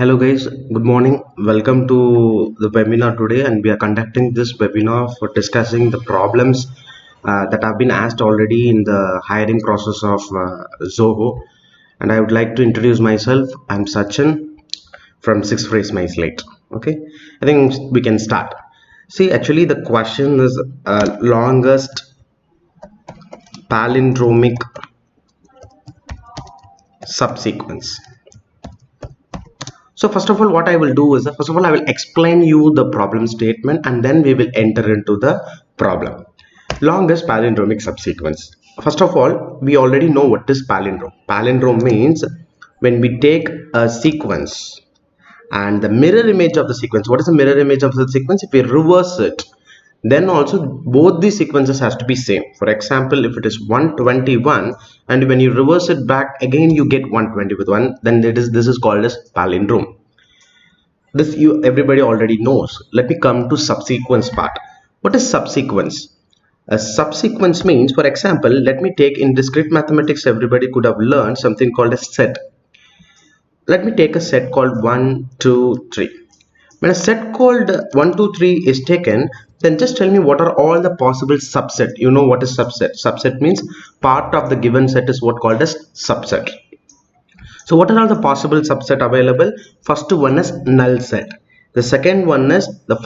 Hello guys, good morning. Welcome to the webinar today, and we are conducting this webinar for discussing the problems that have been asked already in the hiring process of Zoho. And I would like to introduce myself. I'm Sachin from 6 Phrase MySlate. Okay, I think we can start. See, actually the question is longest palindromic subsequence. So first of all, what I will do is, first of all, I will explain you the problem statement and then we will enter into the problem. Longest palindromic subsequence. First of all, we already know what is palindrome. Palindrome means when we take a sequence and the mirror image of the sequence. What is the mirror image of the sequence? If we reverse it, then also both these sequences has to be same. For example, if it is 121 and when you reverse it back again you get 120 with 1, then this is called as palindrome. This everybody already knows. Let me come to subsequence part. What is subsequence? A subsequence means, for example, let me take in discrete mathematics, everybody could have learned something called a set. Let me take a set called 1 2 3. When a set called 1 2 3 is taken, then just tell me what are all the possible subset. You know what is subset? Subset means part of the given set is what called as subset. So what are all the possible subset available? First one is null set. The second one is the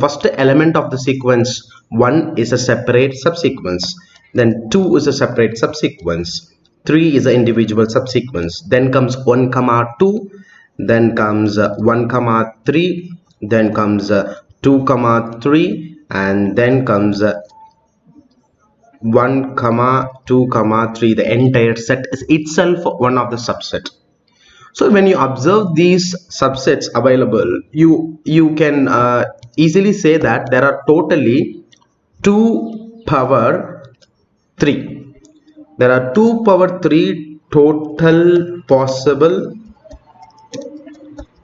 first element of the sequence 1 is a separate subsequence. Then 2 is a separate subsequence. 3 is an individual subsequence. Then comes 1 comma 2. Then comes 1 comma 3. Then comes 2 comma 3. And then comes 1 comma 2 comma 3. The entire set is itself one of the subset. So when you observe these subsets available, you can easily say that there are totally 2 power 3. There are 2 power 3 total possible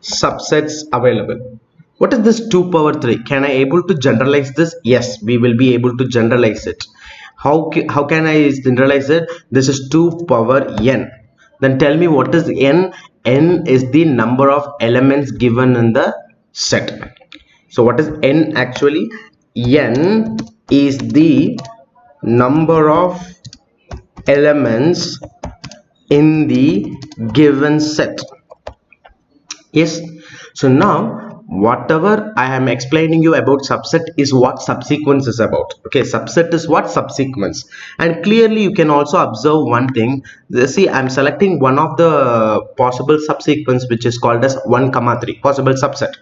subsets available. What is this 2 power 3? Can I able to generalize this? Yes, we will be able to generalize it. How can I generalize it? This is 2 power n. Then tell me what is n? N is the number of elements given in the set. So what is n actually? N is the number of elements in the given set. Yes. So now whatever I am explaining you about subset is what subsequence is about. Okay, subset is what subsequence. And clearly you can also observe one thing. See, I'm selecting one of the possible subsequence which is called as 1 comma 3 possible subset.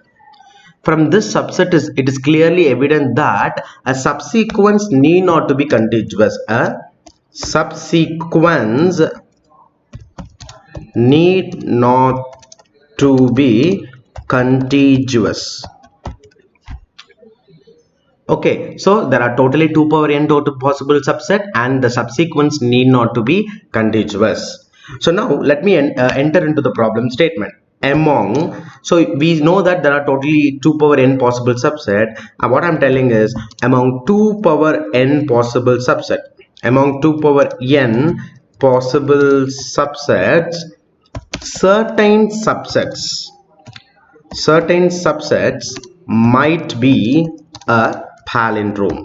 From this subset it is clearly evident that a subsequence need not to be contiguous. A subsequence need not to be contiguous. Okay, so there are totally 2 power n total possible subset and the subsequence need not to be contiguous. So now let me enter into the problem statement. So we know that there are totally 2 power n possible subset, and what I'm telling is among 2 power n possible subset, among 2 power n possible subsets, certain subsets might be a palindrome.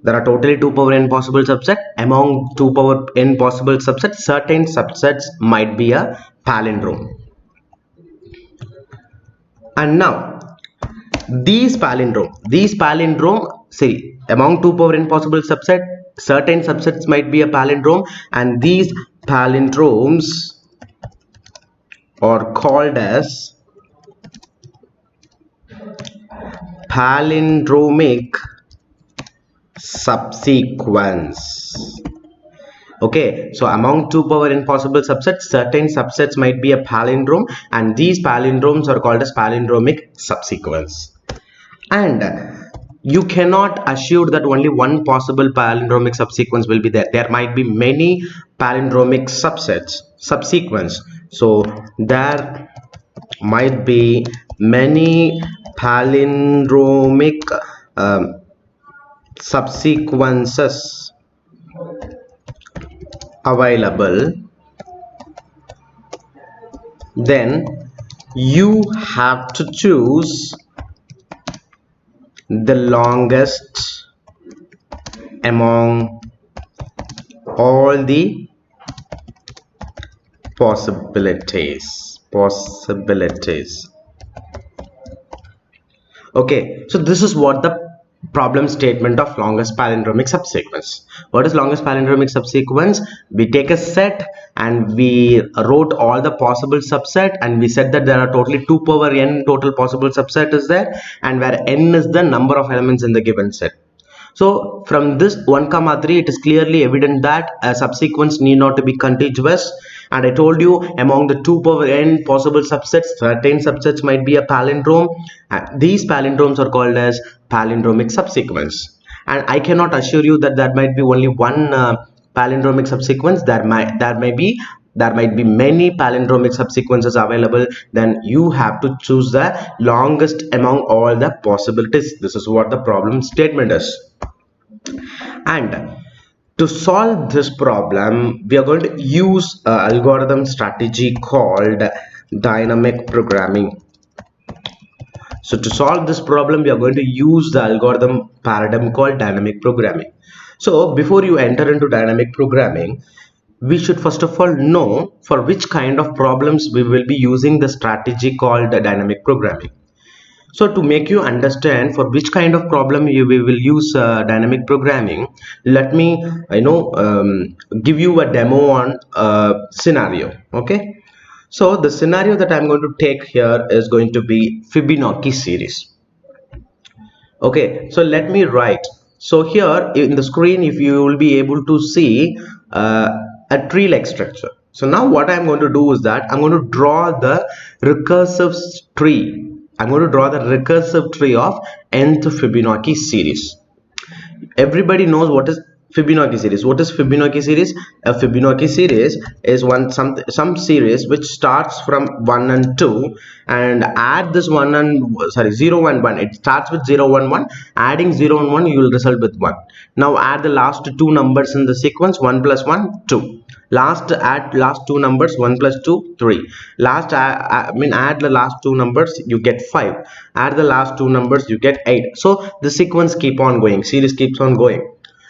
There are totally 2 power n possible subset. Among 2 power n possible subsets, certain subsets might be a palindrome. And now these palindrome, see, among 2 power n possible subset, certain subsets might be a palindrome, and these palindromes are called as palindromic subsequence. Okay, so among 2 power n possible subsets, certain subsets might be a palindrome, and these palindromes are called as palindromic subsequence. And you cannot assure that only one possible palindromic subsequence will be there. There might be many palindromic subsequence. So there might be many palindromic subsequences available, then you have to choose the longest among all the possibilities. Okay, so this is what the problem statement of longest palindromic subsequence. What is longest palindromic subsequence? We take a set and we wrote all the possible subset, and we said that there are totally 2 power n total possible subset is there, and where n is the number of elements in the given set. So from this 1, 3, it is clearly evident that a subsequence need not to be contiguous. And I told you, among the 2 power n possible subsets, certain subsets might be a palindrome. These palindromes are called as palindromic subsequence. And I cannot assure you that there might be only one palindromic subsequence. There might be many palindromic subsequences available. Then you have to choose the longest among all the possibilities. This is what the problem statement is. And to solve this problem, we are going to use an algorithm strategy called dynamic programming. So to solve this problem, we are going to use the algorithm paradigm called dynamic programming. So before you enter into dynamic programming, we should first of all know for which kind of problems we will be using the strategy called dynamic programming. So to make you understand for which kind of problem we will use dynamic programming, let me give you a demo on scenario. Okay, so the scenario that I'm going to take here is going to be Fibonacci series. Okay, so let me write. So here in the screen, if you will be able to see a tree-like structure. So now what I'm going to do is that I'm going to draw the recursive tree. I'm going to draw the recursive tree of nth Fibonacci series. Everybody knows what is Fibonacci series. What is Fibonacci series? A Fibonacci series is some series which starts from 1 and 2, and add this 0 and 1. It starts with 0 1 1. Adding 0 and 1, you will result with 1. Now add the last 2 numbers in the sequence. 1 plus 1 2. Add last 2 numbers. 1 plus 2 3. Add the last 2 numbers, you get 5. Add the last 2 numbers, you get 8. So the sequence keep on going. Series keeps on going.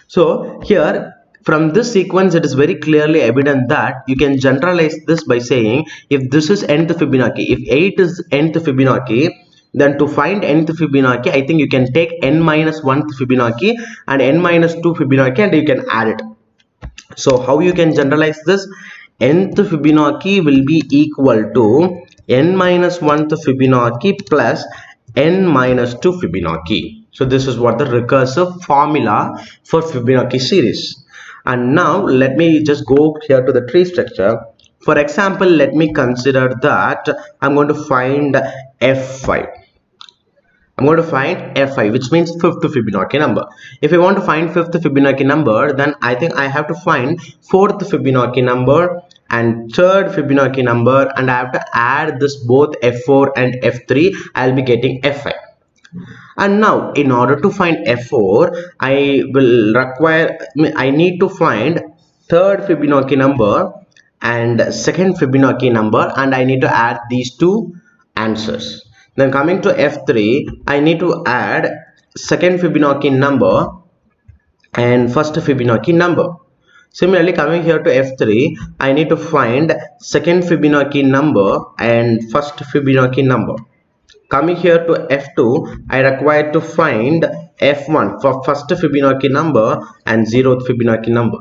So here from this sequence, it is very clearly evident that you can generalize this by saying, if this is nth Fibonacci, if 8 is nth Fibonacci, then to find nth Fibonacci, I think you can take n minus 1th Fibonacci and n minus 2 Fibonacci, and you can add it. So how you can generalize this? Nth Fibonacci will be equal to n minus 1th Fibonacci plus n minus 2 Fibonacci. So this is what the recursive formula for Fibonacci series. And now let me just go here to the tree structure. For example, let me consider that I'm going to find F5. I'm going to find F5, which means 5th Fibonacci number. If I want to find 5th Fibonacci number, then I think I have to find 4th Fibonacci number and 3rd Fibonacci number, and I have to add this both F4 and F3. I'll be getting F5. And now in order to find F4, I need to find 3rd Fibonacci number and 2nd Fibonacci number, and I need to add these two answers. Then coming to F3, I need to add 2nd Fibonacci number and 1st Fibonacci number. Similarly, coming here to F3, I need to find 2nd Fibonacci number and 1st Fibonacci number. Coming here to F2, I require to find F1 for 1st Fibonacci number and 0th Fibonacci number.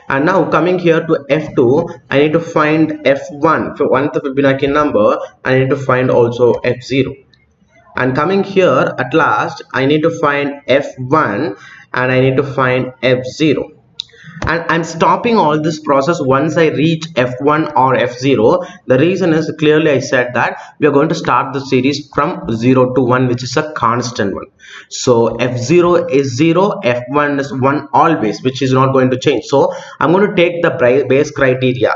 And now coming here to F2, I need to find F1 for 1th Fibonacci number. I need to find also F0. And coming here at last, I need to find F1 and I need to find F0. And I'm stopping all this process once I reach F1 or F0. The reason is clearly I said that we are going to start the series from 0 to 1, which is a constant one. So F0 is 0, F1 is 1 always, which is not going to change. So I'm going to take the base criteria.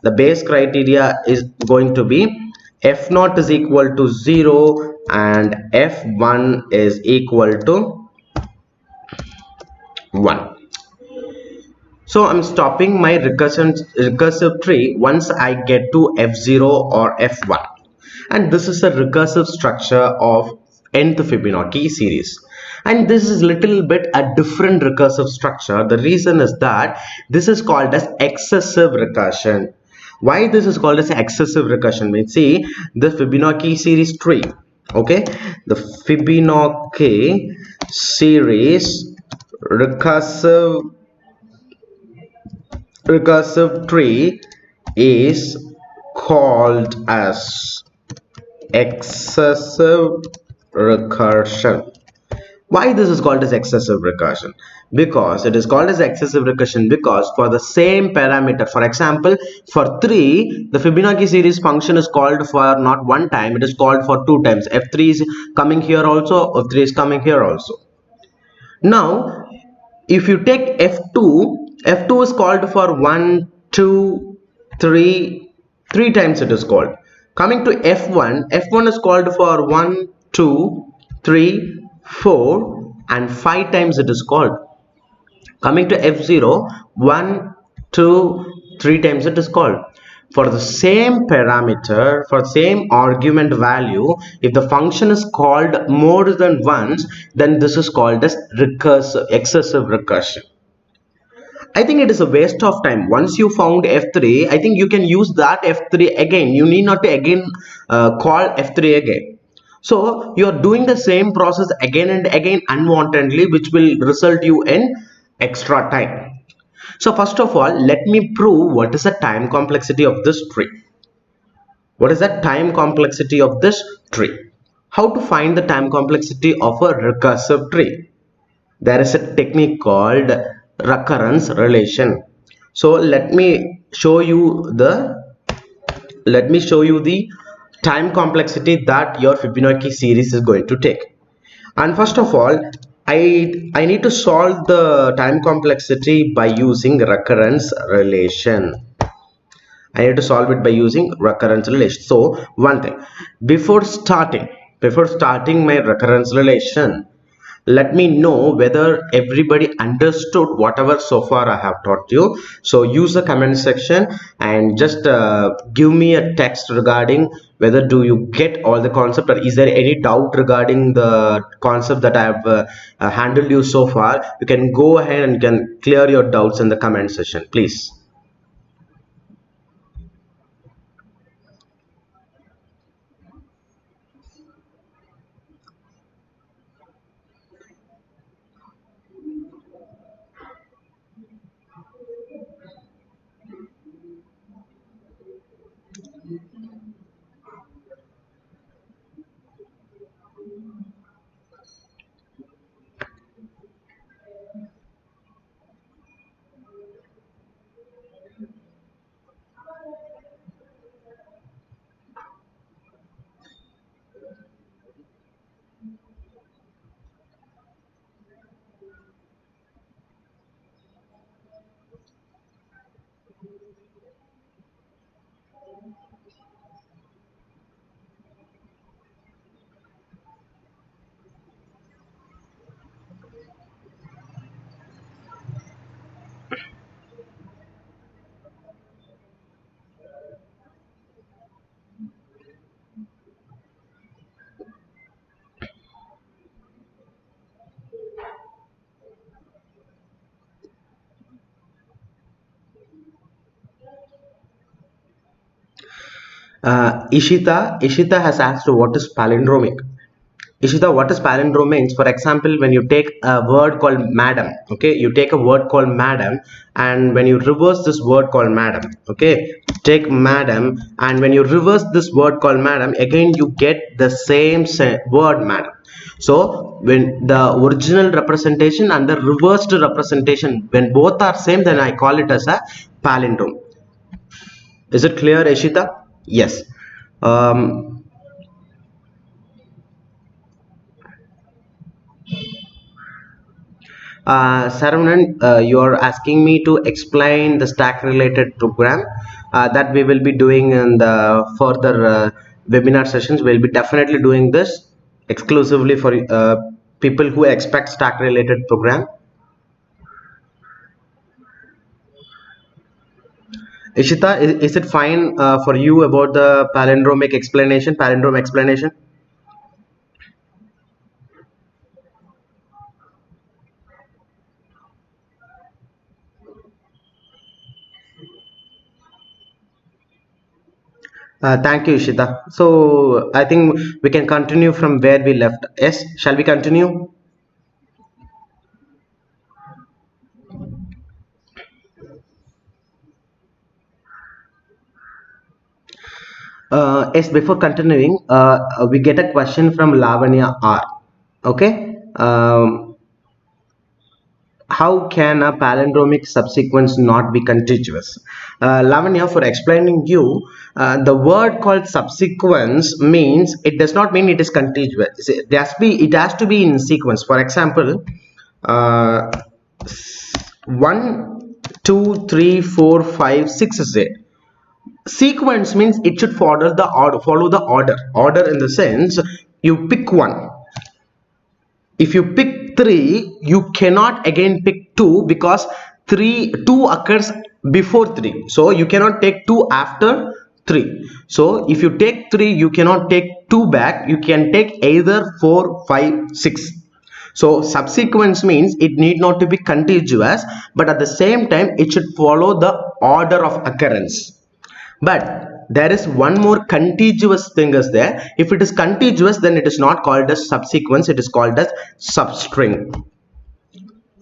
The base criteria is going to be F0 is equal to 0 and F1 is equal to 1. So I'm stopping my recursive tree once I get to F0 or F1. And this is a recursive structure of nth Fibonacci series. And this is little bit a different recursive structure. The reason is that this is called as excessive recursion. Why this is called as excessive recursion means, see, the Fibonacci series tree, okay, the Fibonacci series recursive tree is called as excessive recursion. Why this is called as excessive recursion? Because it is called as excessive recursion because for the same parameter, for example, for 3, the Fibonacci series function is called for not one time, it is called for 2 times. F3 is coming here also, F3 is coming here also. Now if you take F2 is called for 1, 2, 3, 3 times it is called. Coming to F1 is called for 1, 2, 3, 4 and 5 times it is called. Coming to F0, 1, 2, 3 times it is called. For the same parameter, for same argument value, if the function is called more than once, then this is called as excessive recursion. I think it is a waste of time. Once you found F3, I think you can use that F3 again. You need not to again call F3 again. So you are doing the same process again and again unwantedly, which will result you in extra time. So first of all, let me prove what is the time complexity of this tree. What is the time complexity of this tree? How to find the time complexity of a recursive tree? There is a technique called recurrence relation. So let me show you the time complexity that your Fibonacci series is going to take. And first of all, I need to solve the time complexity by using recurrence relation. I need to solve it by using recurrence relation. So one thing, before starting my recurrence relation, let me know whether everybody understood whatever so far I have taught you. So use the comment section and just give me a text regarding whether do you get all the concept, or is there any doubt regarding the concept that I have handled you so far. You can go ahead and can clear your doubts in the comment section, please. Ishita has asked what is palindromic. Ishita, what is palindrome means? For example, when you take a word called madam, okay, you take a word called madam, and when you reverse this word called madam, okay, take madam, and when you reverse this word called madam, again you get the same word madam. So when the original representation and the reversed representation, when both are same, then I call it as a palindrome. Is it clear, Ishita? Yes. Saravanan, you are asking me to explain the stack related program that we will be doing in the further webinar sessions. We'll be definitely doing this exclusively for people who expect stack related program. Ishita, is it fine for you about the palindromic explanation, palindrome explanation? Thank you, Ishita. So I think we can continue from where we left. Yes, shall we continue? Yes, before continuing, we get a question from Lavanya R. Okay. How can a palindromic subsequence not be contiguous? Lavanya, for explaining you, the word called subsequence means it does not mean it is contiguous. It has to be in sequence. For example, uh, 1, 2, 3, 4, 5, 6 is it. Sequence means it should follow the order. Order in the sense you pick one. If you pick 3, you cannot again pick 2 because 2 occurs before 3. So you cannot take 2 after 3. So if you take 3, you cannot take 2 back. You can take either 4, 5, 6. So subsequence means it need not to be contiguous, but at the same time it should follow the order of occurrence. But there is one more contiguous thing is there. If it is contiguous, then it is not called as subsequence, it is called as substring.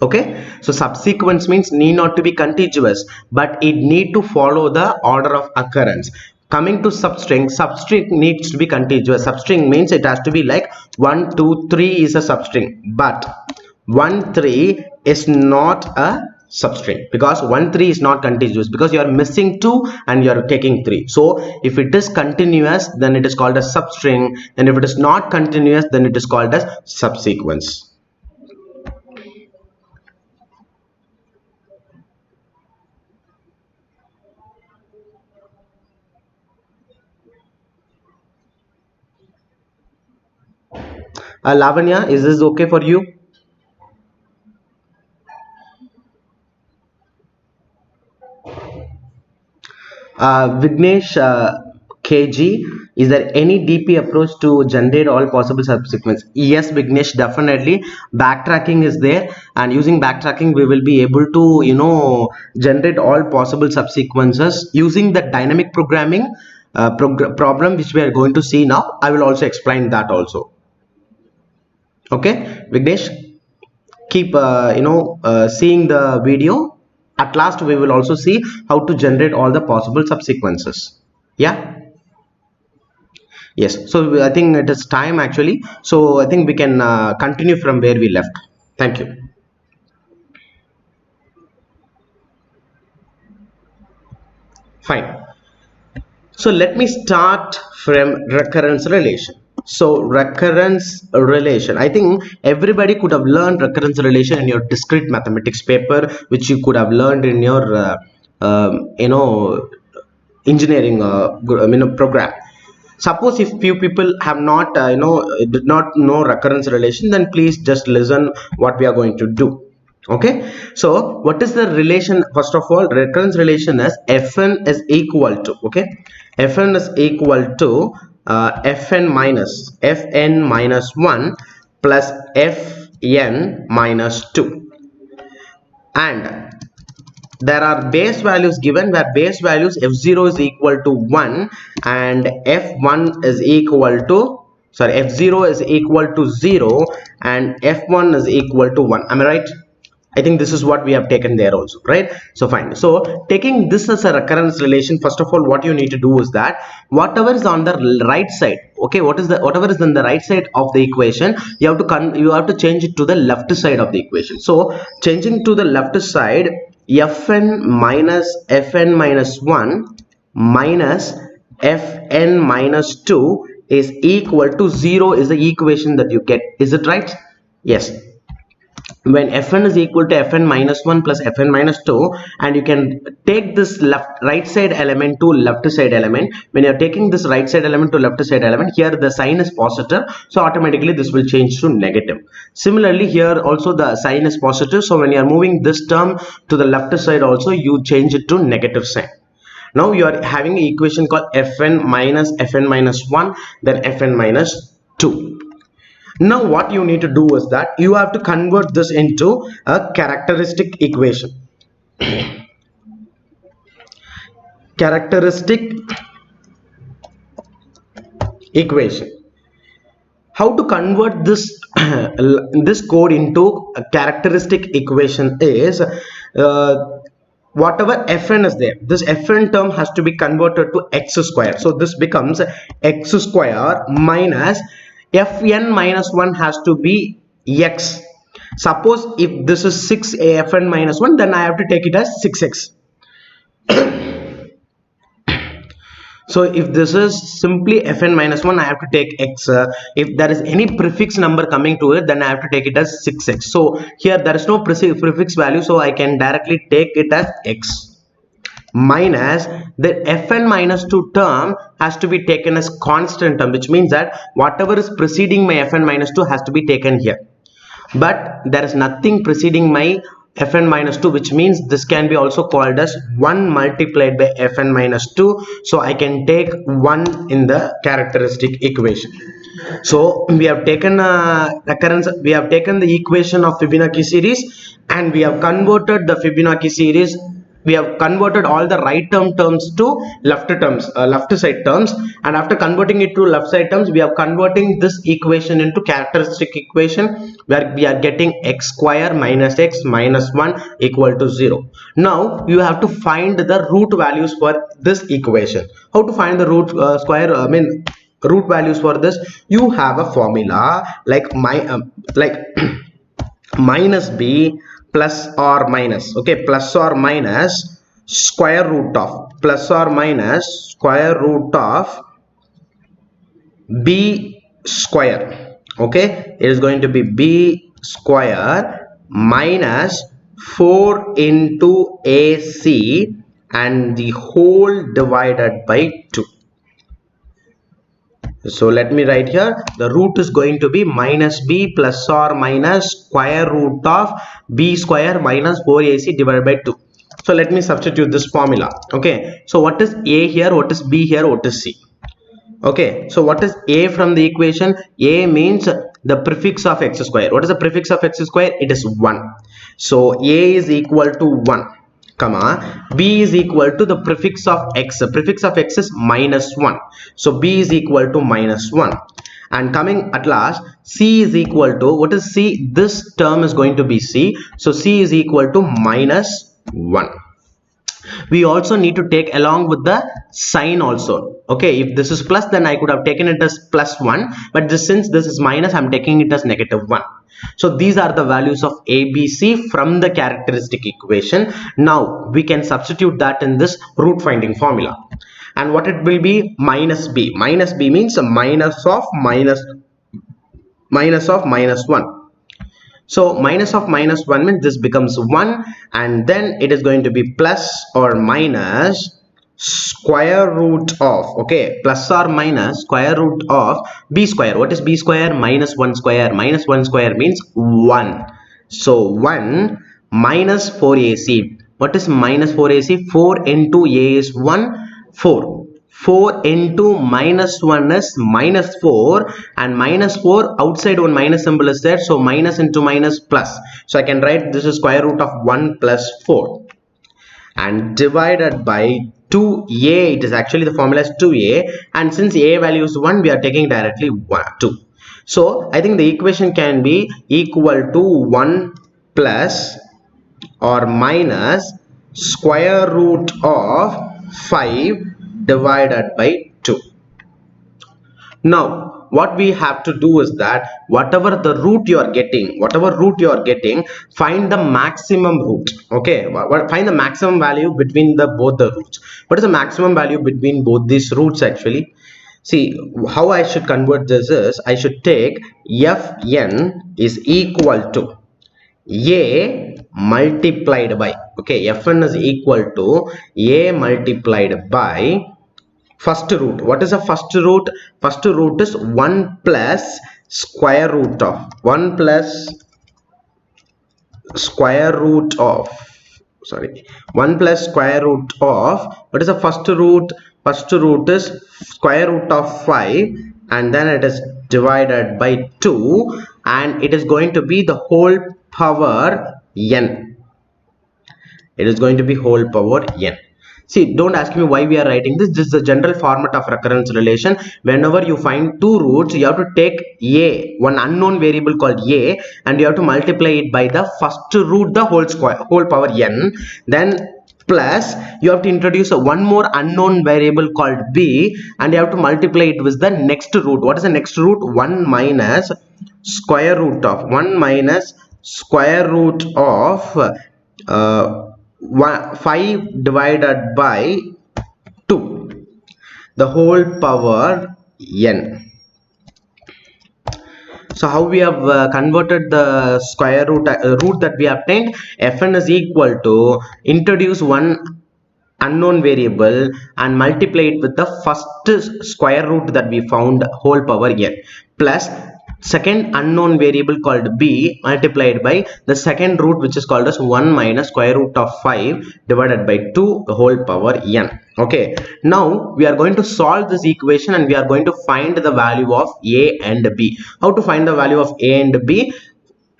Okay, so subsequence means need not to be contiguous, but it need to follow the order of occurrence. Coming to substring needs to be contiguous. Substring means it has to be like 1, 2, 3 is a substring, but 1, 3 is not a substring because 1, 3 is not contiguous because you are missing 2 and you are taking 3. So if it is continuous, then it is called a substring, and if it is not continuous, then it is called as subsequence. Lavanya, is this okay for you? Vignesh KG, is there any DP approach to generate all possible subsequence? Yes, Vignesh, definitely. Backtracking is there, and using backtracking, we will be able to, generate all possible subsequences using the dynamic programming problem which we are going to see now. I will also explain that also. Okay, Vignesh, keep seeing the video. At last we will also see how to generate all the possible subsequences. Yeah, yes, so I think it is time actually, so I think we can continue from where we left. Thank you. Fine, so let me start from recurrence relation. So recurrence relation, I think everybody could have learned recurrence relation in your discrete mathematics paper, which you could have learned in your engineering program. Suppose if few people have not did not know recurrence relation, then please just listen what we are going to do. Okay, so what is the relation? First of all, recurrence relation is fn is equal to, okay, fn is equal to fn minus 1 plus fn minus 2, and there are base values given where base values f0 is equal to 1 and f1 is equal to, sorry, f0 is equal to 0 and f1 is equal to 1. Am I right? I think this is what we have taken there also, right? So fine. So taking this as a recurrence relation, first of all, what you need to do is that whatever is on the right side, okay, whatever is on the right side of the equation, you have to change it to the left side of the equation. So changing to the left side, fn minus 1 minus fn minus 2 is equal to 0 is the equation that you get. Is it right? Yes. When fn is equal to fn minus 1 plus fn minus 2, and you can take this right side element to left side element. When you're taking this right side element to left side element, here the sign is positive, so automatically this will change to negative. Similarly, here also the sign is positive, so when you're moving this term to the left side also, you change it to negative sign. Now you are having an equation called fn minus 1, then fn minus 2. Now what you need to do is that you have to convert this into a characteristic equation. Characteristic equation. How to convert this this code into a characteristic equation is whatever fn is there, this fn term has to be converted to x square. So this becomes x square minus fn minus 1 has to be x. Suppose if this is 6 fn minus 1, then I have to take it as 6x. So if this is simply fn minus 1, I have to take x. If there is any prefix number coming to it, then I have to take it as 6x. So here there is no prefix value, so I can directly take it as x. Minus the fn minus 2 term has to be taken as constant term, which means that whatever is preceding my fn minus 2 has to be taken here. But there is nothing preceding my fn minus 2, which means this can be also called as 1 multiplied by fn minus 2. So I can take 1 in the characteristic equation. So we have taken we have taken the equation of Fibonacci series, and we have converted the Fibonacci series. We have converted all the right terms to left side terms, and after converting it to left side terms, we are converting this equation into characteristic equation, where we are getting x square minus x minus 1 equal to 0. Now you have to find the root values for this equation. How to find the root root values for this? You have a formula like minus b plus or minus, okay, plus or minus square root of b square, okay. It is going to be b square minus 4 into ac and the whole divided by 2. So let me write here, the root is going to be minus b plus or minus square root of b square minus 4ac divided by 2. So let me substitute this formula. Okay, so what is a here, what is b here, what is c? Okay, so what is a from the equation? A means the prefix of x square. What is the prefix of x square? It is 1. So a is equal to 1, comma, b is equal to the prefix of x. The prefix of x is minus 1. So b is equal to minus 1. And coming at last, c is equal to, what is c? This term is going to be c. So c is equal to minus 1. We also need to take along with the sign also. Okay, if this is plus, then I could have taken it as plus 1. But since this is minus, I am taking it as negative 1. So these are the values of a, b, c from the characteristic equation. Now we can substitute that in this root finding formula. And what it will be? Minus b. Minus b means a minus of minus 1. So minus of minus 1 means this becomes 1, and then it is going to be plus or minus square root of, okay, plus or minus square root of b square. What is b square? Minus 1 square. Minus 1 square means 1. So 1 minus 4ac. What is minus 4ac? 4 into a is 1, 4. 4 into minus 1 is minus 4, and minus 4 outside one minus symbol is there, so minus into minus plus. So I can write this is square root of 1 plus 4, and divided by 2a. It is actually, the formula is 2a, and since a value is 1, we are taking directly 2. So I think the equation can be equal to 1 plus or minus square root of 5 divided by 2. Now what we have to do is that whatever root you are getting, find the maximum root. Okay, find the maximum value between both the roots. What is the maximum value between both these roots actually? See, how I should convert this is, I should take fn is equal to a multiplied by, okay, fn is equal to a multiplied by first root. What is the first root? First root is 1 plus square root of sorry, 1 plus square root of, what is the first root? First root is square root of 5, and then it is divided by 2, and it is going to be the whole power n. It is going to be whole power n. See, don't ask me why we are writing this. This is the general format of recurrence relation. Whenever you find two roots, you have to take a, one unknown variable called a, and you have to multiply it by the first root, the whole square, whole power n. Then plus you have to introduce one more unknown variable called b, and you have to multiply it with the next root. What is the next root? 1 minus square root of 1 minus square root of 5 divided by 2, the whole power n. So how we have converted the square root root that we obtained? Fn is equal to introduce one unknown variable and multiply it with the first square root that we found, whole power n, plus second unknown variable called b multiplied by the second root, which is called as 1 minus square root of 5 divided by 2, the whole power n. Okay, now we are going to solve this equation and we are going to find the value of a and b. How to find the value of a and b?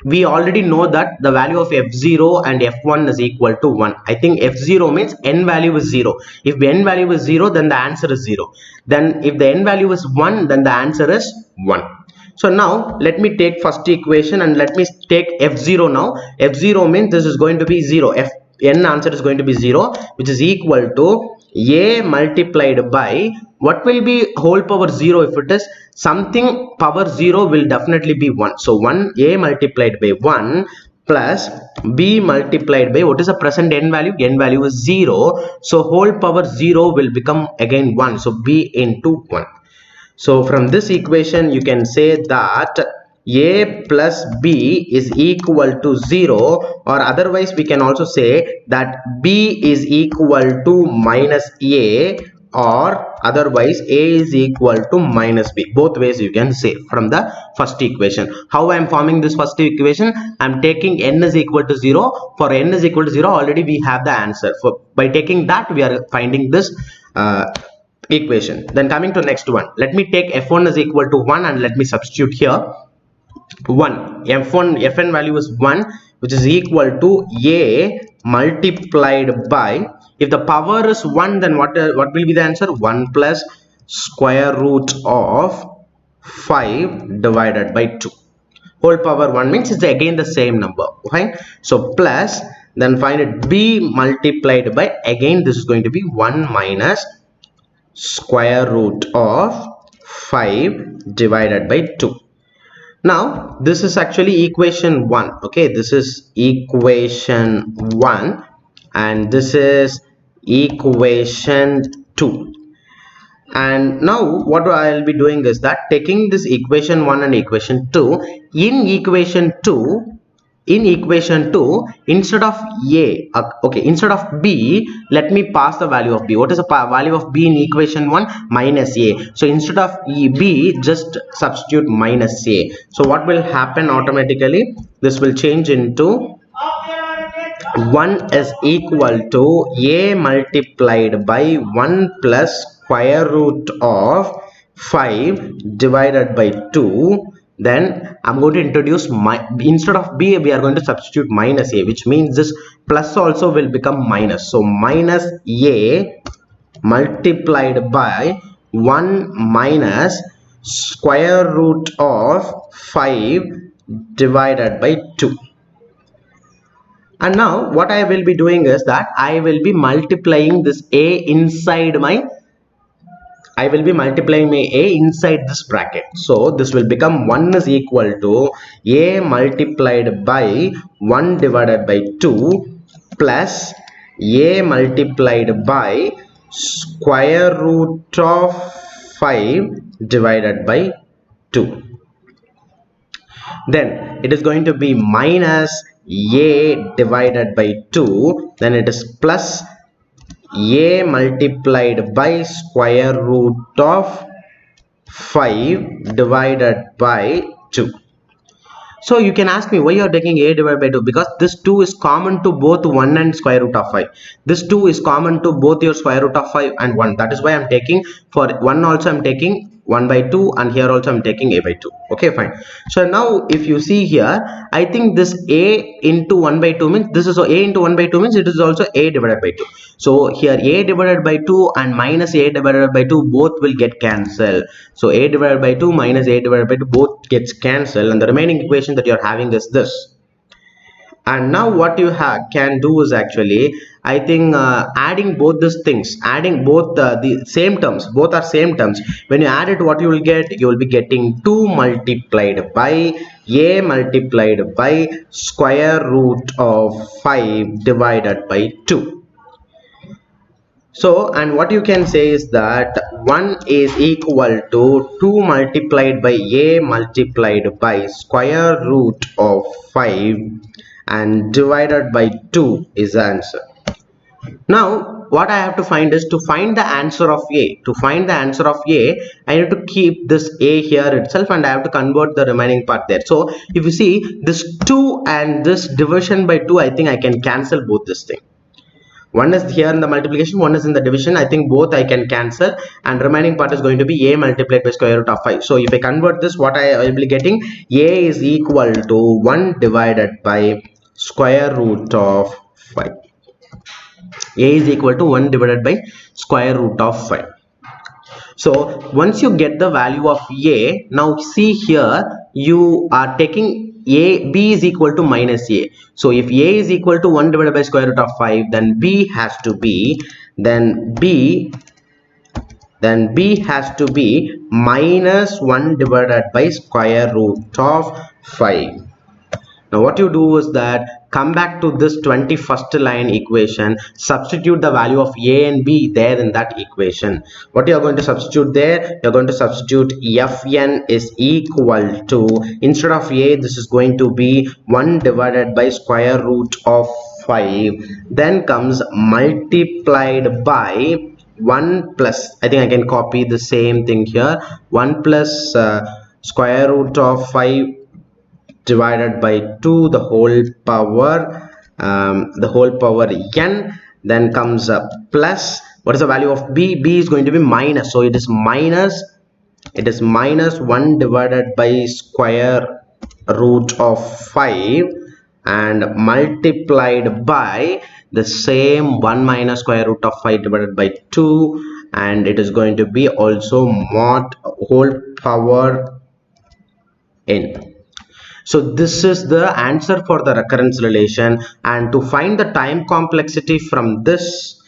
We already know that the value of f0 and f1 is equal to 1. I think f0 means n value is 0. If n value is 0, then the answer is 0. Then if the n value is 1, then the answer is 1. So now let me take first equation and let me take f0 now. F0 means this is going to be 0. N answer is going to be 0, which is equal to a multiplied by, what will be whole power 0? If it is something power 0, will definitely be 1. So 1 a multiplied by 1 plus b multiplied by, what is the present n value? N value is 0. So whole power 0 will become again 1. So b into 1. So from this equation you can say that a plus b is equal to 0, or otherwise we can also say that b is equal to minus a, or otherwise a is equal to minus b. Both ways you can say from the first equation. How I am forming this first equation? I am taking n is equal to 0. For n is equal to 0, already we have the answer. By taking that, we are finding this equation. Then coming to next one, let me take f1 is equal to 1 and let me substitute here 1. Fn value is 1, which is equal to a multiplied by, if the power is 1, then what will be the answer? 1 plus square root of 5 divided by 2. Whole power 1 means it's again the same number. Fine. So plus, then find it b multiplied by, again this is going to be 1 minus square root of 5 divided by 2. Now this is actually equation 1. Okay, this is equation 1 and this is equation 2. And now what I'll be doing is that taking this equation 1 and equation 2, in equation 2, instead of a, instead of b, let me pass the value of b. What is the value of b in equation 1? Minus a. So instead of b, just substitute minus a. So what will happen automatically? This will change into 1 is equal to a multiplied by 1 plus square root of 5 divided by 2. Then I'm going to introduce instead of b, we are going to substitute minus a, which means this plus also will become minus. So minus a multiplied by 1 minus square root of 5 divided by 2. And now what I will be doing is that I will be multiplying this a inside my, I will be multiplying my a inside this bracket. So this will become 1 is equal to a multiplied by 1 divided by 2 plus a multiplied by square root of 5 divided by 2. Then it is going to be minus a divided by 2. Then it is plus a multiplied by square root of 5 divided by 2. So you can ask me why you are taking a divided by 2, because this 2 is common to both 1 and square root of 5. This 2 is common to both your square root of 5 and 1. That is why I'm taking, for 1 also I'm taking 1 by 2, and here also I'm taking a by 2. Okay, fine. So now if you see here, I think this a into 1 by 2 means this is, so a into 1 by 2 means it is also a divided by 2. So here a divided by 2 and minus a divided by 2 both will get cancelled. So a divided by 2 minus a divided by 2 both gets cancelled, and the remaining equation that you're having is this. And now what you can do is actually, I think, adding both these things, adding both the same terms, both are same terms. When you add it, what you will get? You will be getting 2 multiplied by a multiplied by square root of 5 divided by 2. So, and what you can say is that 1 is equal to 2 multiplied by a multiplied by square root of 5 and divided by 2 is the answer. Now what I have to find is, to find the answer of a, to find the answer of a, I need to keep this a here itself and I have to convert the remaining part there. So if you see this 2 and this division by 2, I think I can cancel both this thing. One is here in the multiplication, one is in the division. I think both I can cancel, and remaining part is going to be a multiplied by square root of 5. So if I convert this, what I will be getting, a is equal to 1 divided by square root of 5. A is equal to 1 divided by square root of 5. So once you get the value of a, now see here you are taking b is equal to minus a. So if a is equal to 1 divided by square root of 5, then b has to be, b has to be minus 1 divided by square root of 5. Now what you do is that, come back to this 21st line equation, substitute the value of a and b there in that equation. What you are going to substitute there? You are going to substitute fn is equal to, instead of a, this is going to be 1 divided by square root of 5, then comes multiplied by 1 plus, I think I can copy the same thing here, 1 plus square root of 5 divided by 2 the whole power n, then comes a plus, what is the value of b? B is going to be minus, so it is minus 1 divided by square root of 5 and multiplied by the same 1 minus square root of 5 divided by 2, and it is going to be also mod whole power n. So this is the answer for the recurrence relation, and to find the time complexity from this,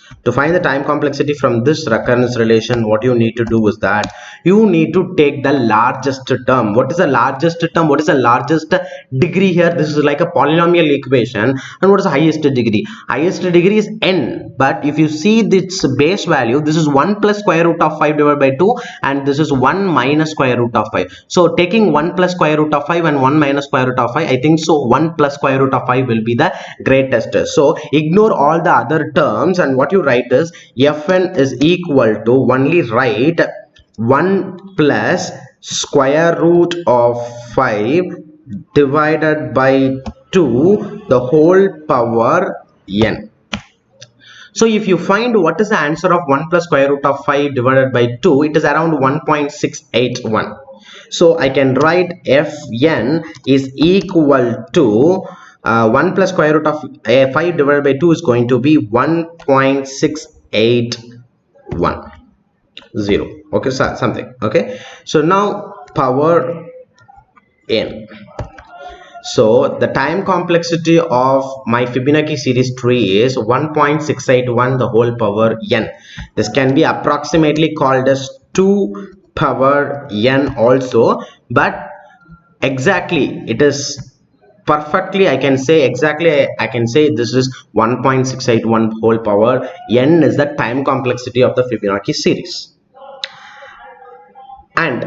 recurrence relation, what you need to do is that you need to take the largest term. What is the largest term? What is the largest degree here? This is like a polynomial equation. And what is the highest degree? Highest degree is n, but if you see this base value, this is 1 plus square root of 5 divided by 2, and this is 1 minus square root of 5. So taking 1 plus square root of 5 and 1 minus square root of 5, I think so 1 plus square root of 5 will be the greatest. So ignore all the other terms, and what you write is fn is equal to, only write 1 plus square root of 5 divided by 2 the whole power n. So if you find what is the answer of 1 plus square root of 5 divided by 2, it is around 1.681. So I can write fn is equal to 1 plus square root of 5 divided by 2 is going to be 1.681. Okay, so something. Okay, so now power n. So the time complexity of my Fibonacci series tree is 1.681 the whole power n. This can be approximately called as 2 power n also, but exactly it is perfectly, I can say this is 1.681 whole power n is the time complexity of the Fibonacci series. And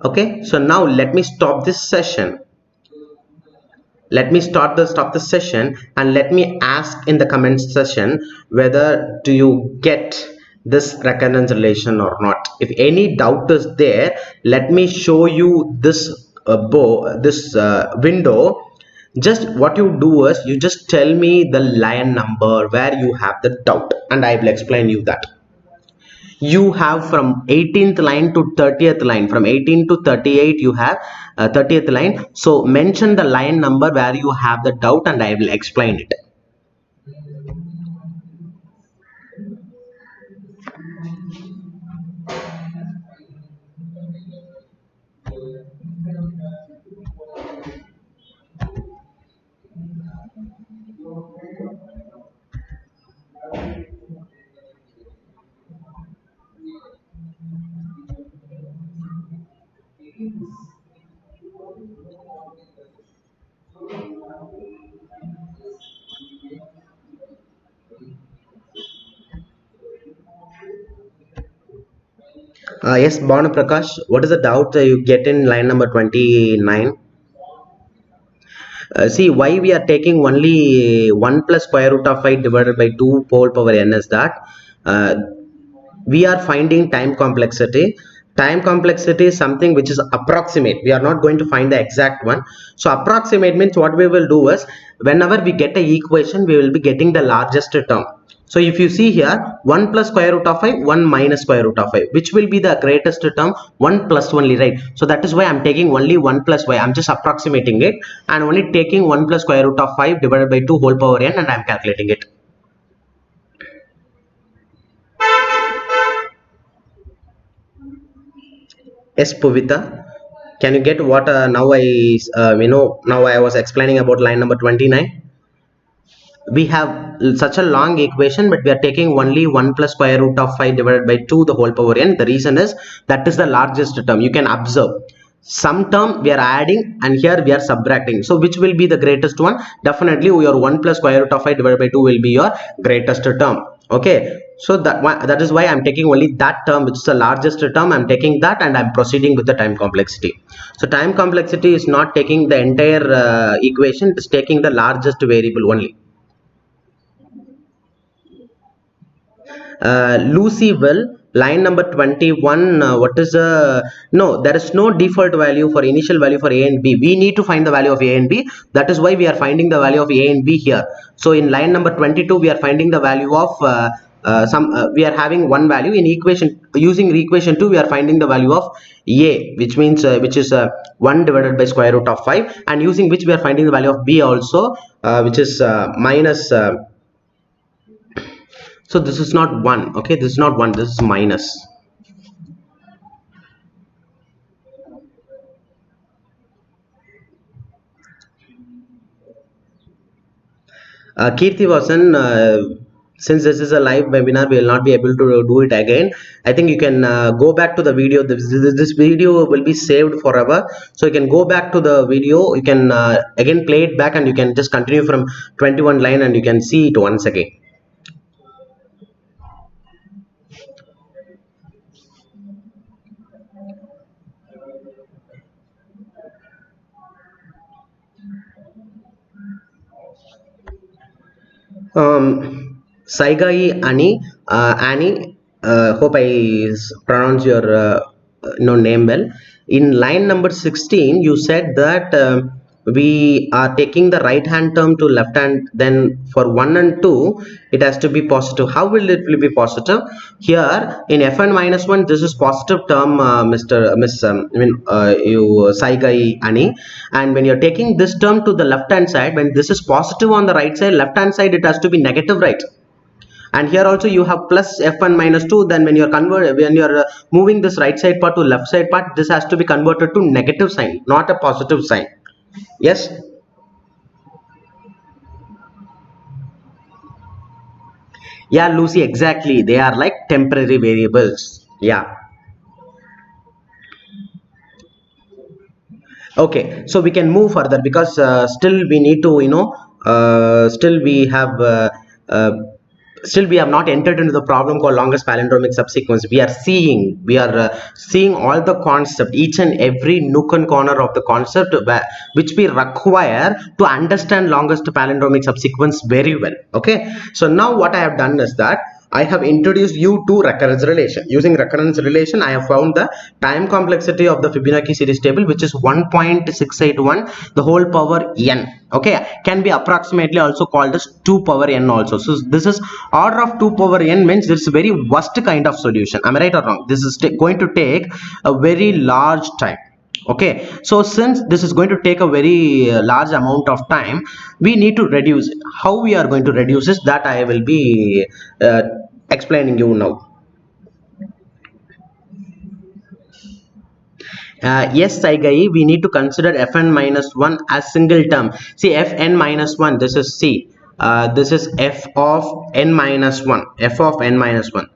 okay, so now let me stop this session. Let me stop this session, and let me ask in the comment section whether do you get this recurrence relation or not. If any doubt is there, let me show you this window, just what you do is you just tell me the line number where you have the doubt, and I will explain you that. You have from 18th line to 30th line, from 18 to 38 you have 30th line. So mention the line number where you have the doubt and I will explain it. Yes, Bhanu Prakash, what is the doubt that you get in line number 29? See, why we are taking only 1 plus square root of 5 divided by 2 whole power n is that uh, we are finding time complexity is something which is approximate. We are not going to find the exact one. So approximate means what we will do is whenever we get a equation we will be getting the largest term. So if you see here 1 plus square root of 5, 1 minus square root of 5, which will be the greatest term? 1 plus only, right? So that is why I'm taking only 1 plus y. I'm just approximating it and only taking 1 plus square root of 5 divided by 2 whole power n and I'm calculating it. Yes, Puvita, can you get what now I was explaining about line number 29. We have such a long equation, but we are taking only 1 plus square root of 5 divided by 2 the whole power n. The reason is that is the largest term. You can observe some term we are adding and here we are subtracting. So which will be the greatest one? Definitely your 1 plus square root of 5 divided by 2 will be your greatest term. Okay, so that is why I'm taking only that term, which is the largest term. I'm taking that and I'm proceeding with the time complexity. So time complexity is not taking the entire equation, it's taking the largest variable only. Lucy will, line number 21, what is no, there is no default value for initial value for a and b. We need to find the value of a and b. That is why we are finding the value of a and b here. So in line number 22 we are finding the value of we are having one value in equation. Using equation 2 we are finding the value of a, which means which is 1 divided by square root of 5, and using which we are finding the value of b also, which is minus so this is not 1. Okay, this is not 1, this is minus. Kirti Vasan, since this is a live webinar, we will not be able to do it again. I think you can go back to the video. This video will be saved forever, so you can go back to the video. You can again play it back and you can just continue from 21 line and you can see it once again. Saigai Annie, hope I pronounce your name well. In line number 16, you said that we are taking the right hand term to left hand. Then for 1 and 2, it has to be positive. How will it be positive? Here in fn minus 1, this is positive term, you Saigai Annie. And when you're taking this term to the left hand side, when this is positive on the right side, left hand side it has to be negative, right? And here also you have plus f1 minus 2. Then when you're moving this right side part to left side part, this has to be converted to negative sign, not a positive sign. Yes. Yeah, Lucy, exactly. They are like temporary variables. Yeah. Okay, so we can move further because still we need to, still we have not entered into the problem called longest palindromic subsequence. We are seeing all the concept, each and every nook and corner of the concept which we require to understand longest palindromic subsequence very well. Okay, so now what I have done is that I have introduced you to recurrence relation. Using recurrence relation, I have found the time complexity of the Fibonacci series table, which is 1.681 the whole power n. Okay, can be approximately also called as 2 power n also. So this is order of 2 power n, means this is very worst kind of solution. Am I right or wrong? This is going to take a very large time. Okay, so since this is going to take a very large amount of time, we need to reduce it. How we are going to reduce this, that I will be explaining you now. Yes, Saigai, we need to consider fn minus 1 as single term. See, fn minus 1, this is C, this is f of n minus 1, f of n minus 1.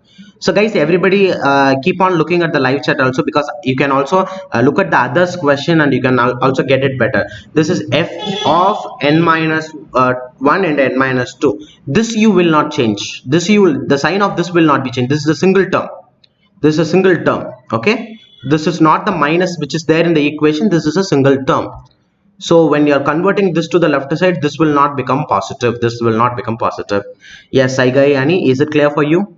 So guys, everybody keep on looking at the live chat also, because you can also look at the others question and you can also get it better. This is f of n minus 1 and n minus 2. This you will not change. This you will, the sign of this will not be changed. This is a single term. This is a single term. Okay, this is not the minus which is there in the equation. This is a single term. So when you are converting this to the left side, this will not become positive. This will not become positive. Yes, Saigai, Annie, is it clear for you?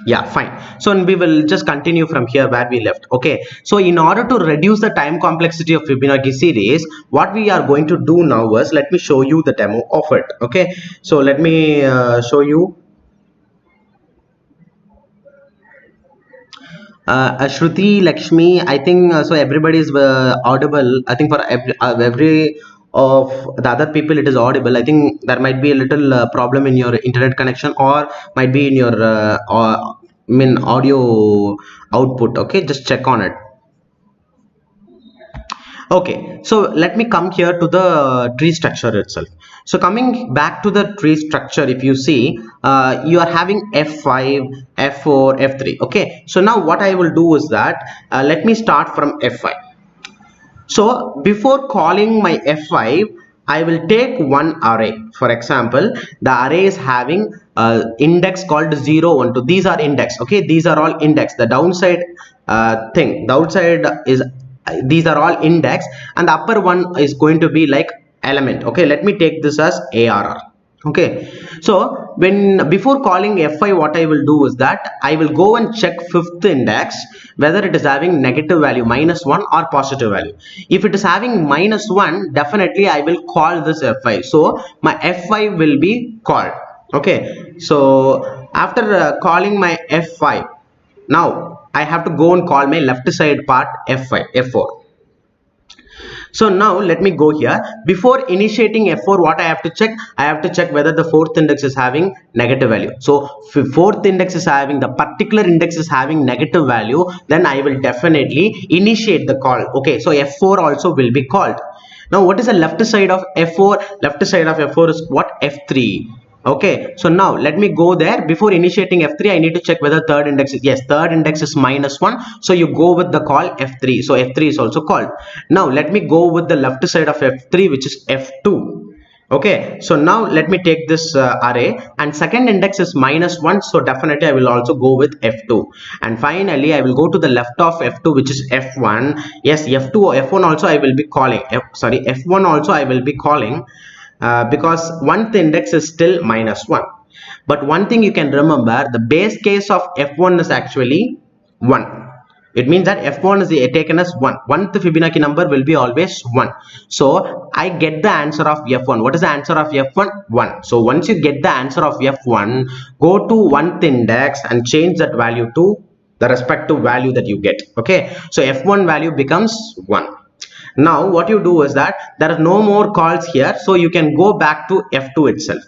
Yeah, fine. So we will just continue from here where we left. Okay, so in order to reduce the time complexity of Fibonacci series, what we are going to do now is, let me show you the demo of it. Okay, so let me show you. Shruti, Lakshmi, I think so everybody is audible. I think for every of the other people it is audible. I think there might be a little problem in your internet connection, or might be in your audio output. Okay, just check on it. Okay, so let me come here to the tree structure itself. So coming back to the tree structure, if you see, you are having F5, F4, F3. Okay, so now what I will do is that let me start from F5. So before calling my F5, I will take one array. For example, the array is having index called 0, 1, 2. These are index. Okay, these are all index. The downside thing, the outside is these are all index, and the upper one is going to be like element. Okay, let me take this as ARR. Okay, so when before calling F5, what I will do is that I will go and check fifth index whether it is having negative value -1 or positive value. If it is having -1, definitely I will call this F5. So my F5 will be called. Okay, so after calling my F5, now I have to go and call my left side part F5, F4. So now let me go here. Before initiating F4, what I have to check? I have to check whether the fourth index is having negative value. So if fourth index is having, the particular index is having negative value, then I will definitely initiate the call. Okay, so F4 also will be called. Now what is the left side of F4? Left side of F4 is what? F3. Okay, so now let me go there. Before initiating F3, I need to check whether third index is, yes, third index is -1. So you go with the call F3. So F3 is also called. Now let me go with the left side of F3, which is F2. Okay, so now let me take this array, and second index is -1. So definitely I will also go with F2. And finally I will go to the left of F2, which is F1. Yes, F2 or F1 also I will be calling. F1 also I will be calling. Because one index is still -1, but one thing you can remember, the base case of F1 is actually 1. It means that F1 is taken as 1. One Fibonacci number will be always 1. So I get the answer of F1. What is the answer of F1? 1. So once you get the answer of F1, go to 1th index and change that value to the respective value that you get. Okay, so F1 value becomes 1. Now what you do is that there are no more calls here, so you can go back to F2 itself.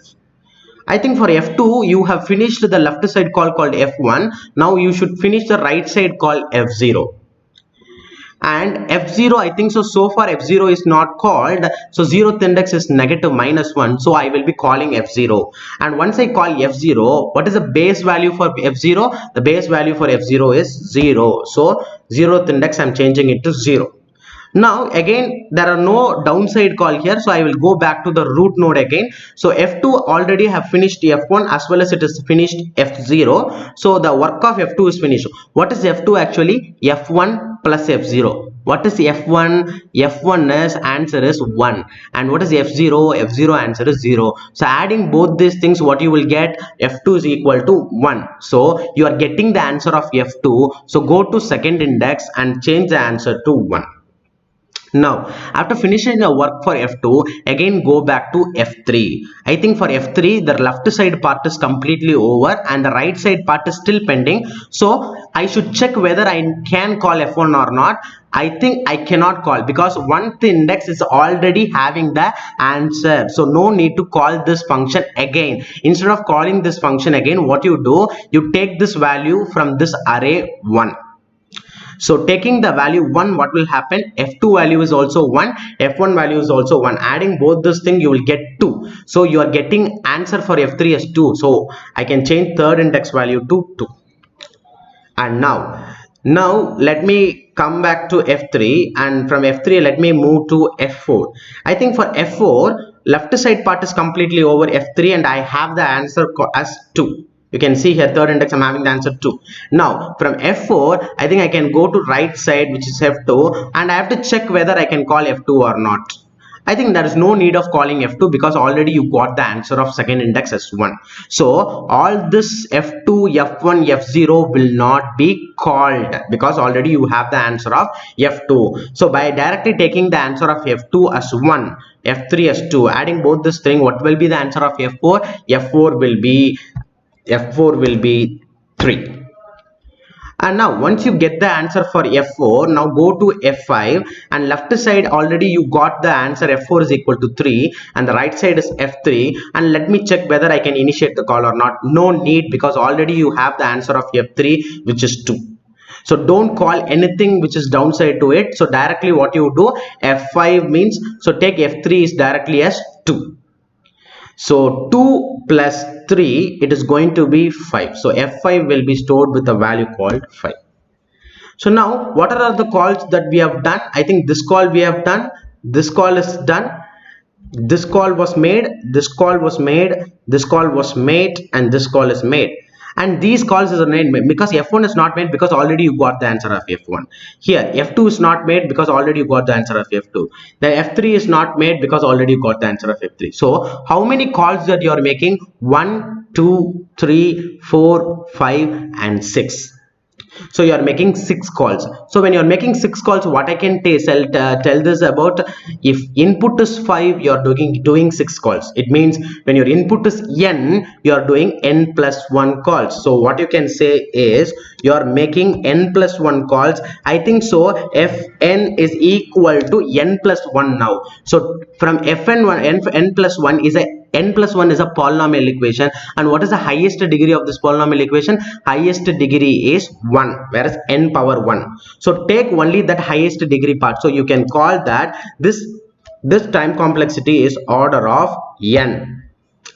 I think for F2 you have finished the left side call called F1. Now you should finish the right side call F0. And F0, I think so far F0 is not called, so 0th index is negative -1, so I will be calling F0. And once I call F0, what is the base value for F0? The base value for F0 is 0. So 0th index I'm changing it to 0. Now again there are no downside call here, so I will go back to the root node again. So F2 already have finished F1 as well as it is finished F0. So the work of F2 is finished. What is F2 actually? F1 plus F0. What is F1? F1 is answer is 1. And what is F0? F0 answer is 0. So adding both these things, what you will get? F2 is equal to 1. So you are getting the answer of F2. So go to second index and change the answer to 1. Now, after finishing the work for F2, again go back to F3. I think for F3, the left side part is completely over and the right side part is still pending. So, I should check whether I can call F1 or not. I think I cannot call because one index is already having the answer. So, no need to call this function again. Instead of calling this function again, what you do, you take this value from this array 1. So taking the value 1, what will happen? F2 value is also 1, F1 value is also 1. Adding both this thing, you will get 2. So you are getting answer for F3 as 2. So I can change third index value to 2. And now let me come back to F3, and from F3 let me move to F4. I think for F4, left side part is completely over F3 and I have the answer as 2. You can see here third index I'm having the answer 2. Now from F4 I think I can go to right side, which is F2, and I have to check whether I can call F2 or not. I think there is no need of calling F2 because already you got the answer of second index as 1. So all this F2, F1, F0 will not be called because already you have the answer of F2. So by directly taking the answer of F2 as 1, F3 as 2, adding both this thing, what will be the answer of F4? F4 will be 3. And now once you get the answer for F4, now go to F5, and left side already you got the answer F4 is equal to 3 and the right side is F3, and let me check whether I can initiate the call or not. No need because already you have the answer of F3, which is 2. So don't call anything which is downside to it. So directly what you do, F5 means, so take F3 is directly as 2. So 2 plus 3, it is going to be 5. So F5 will be stored with a value called 5. So now what are the calls that we have done? I think this call we have done, this call is done, this call was made, this call was made, this call was made, and this call is made. And these calls is made because F1 is not made because already you got the answer of F1. Here F2 is not made because already you got the answer of F2. The F3 is not made because already you got the answer of F3. So how many calls that you are making? 1, 2, 3, 4, 5 and 6. So you are making 6 calls. So when you are making 6 calls, what I can tell this about, if input is 5, you are doing 6 calls. It means when your input is n, you are doing n plus 1 calls. So what you can say is you are making n plus 1 calls. I think so fn is equal to n plus 1 now. So from fn1, n plus 1 is n plus 1 is a polynomial equation, and what is the highest degree of this polynomial equation? Highest degree is 1, whereas n power 1. So take only that highest degree part. So you can call that this time complexity is order of n,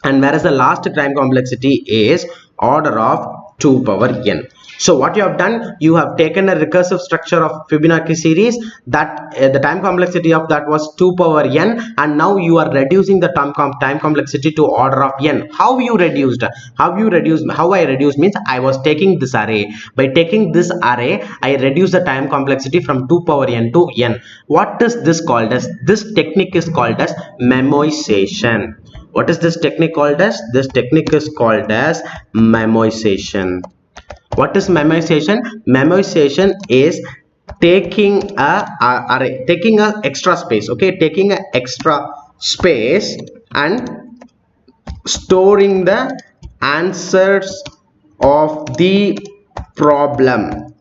and whereas the last time complexity is order of 2 power n. So what you have done, you have taken a recursive structure of Fibonacci series that the time complexity of that was 2 power n, and now you are reducing the time complexity to order of n. How you reduced? How I reduced means I was taking this array. By taking this array, I reduce the time complexity from 2 power n to n. What is this called as? This technique is called as memoization. What is this technique called as? This technique is called as memoization. What is memoization? Memoization is taking a extra space, okay, taking an extra space and storing the answers of the problem.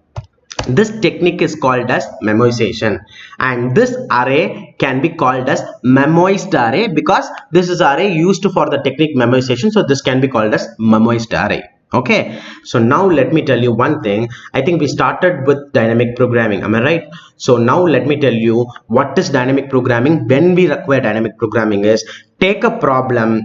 This technique is called as memoization, and this array can be called as memoized array because this is array used for the technique memoization. So this can be called as memoized array. Okay, so now let me tell you one thing. I think we started with dynamic programming, am I right? So now let me tell you what is dynamic programming. When we require dynamic programming is take a problem,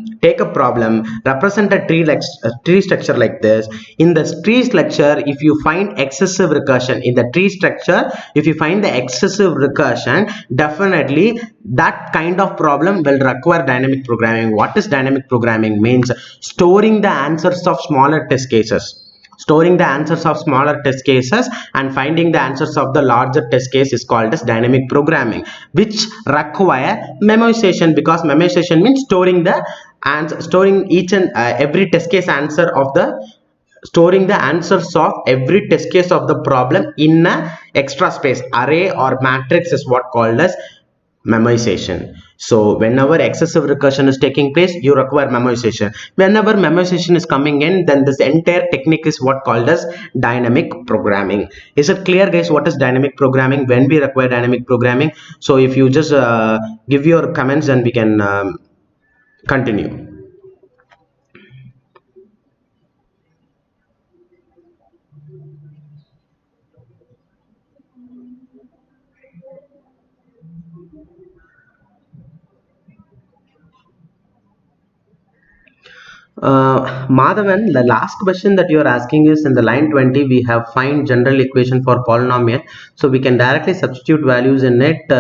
represent a tree structure like this. In the tree structure, if you find excessive recursion in the tree structure, if you find the excessive recursion, definitely that kind of problem will require dynamic programming. What is dynamic programming? Means storing the answers of smaller test cases. Storing the answers of smaller test cases and finding the answers of the larger test case is called as dynamic programming, which require memoization, because memoization means storing the answer, storing each and every test case answer of the storing the answers of every test case of the problem in a extra space. Array or matrix is what called as memoization. So whenever excessive recursion is taking place, you require memoization. Whenever memoization is coming in, then this entire technique is what called as dynamic programming. Is it clear, guys, what is dynamic programming, when we require dynamic programming? So if you just give your comments, then we can continue. Madhavan, the last question that you are asking is in the line 20, we have find general equation for polynomial. So we can directly substitute values in it.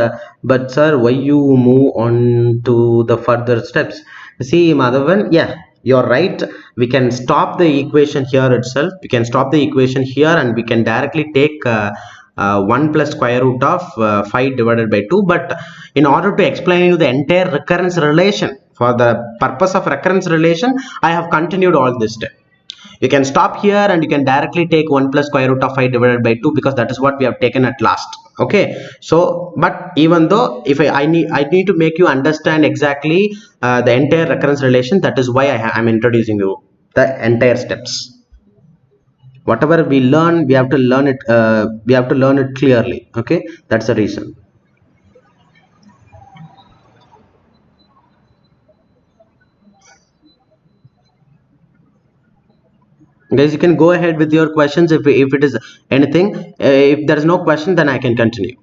But sir, why you move on to the further steps? See, Madhavan, yeah, you're right. We can stop the equation here itself. We can stop the equation here and we can directly take 1 plus square root of 5 divided by 2. But in order to explain you the entire recurrence relation, for the purpose of recurrence relation, I have continued all this step. You can stop here and you can directly take 1 plus square root of 5 divided by 2, because that is what we have taken at last. Okay, so but even though if I need to make you understand exactly the entire recurrence relation, that is why I'm introducing you the entire steps. Whatever we learn, we have to learn it clearly. Okay, that's the reason. Guys, you can go ahead with your questions if it is anything. If there is no question, then I can continue.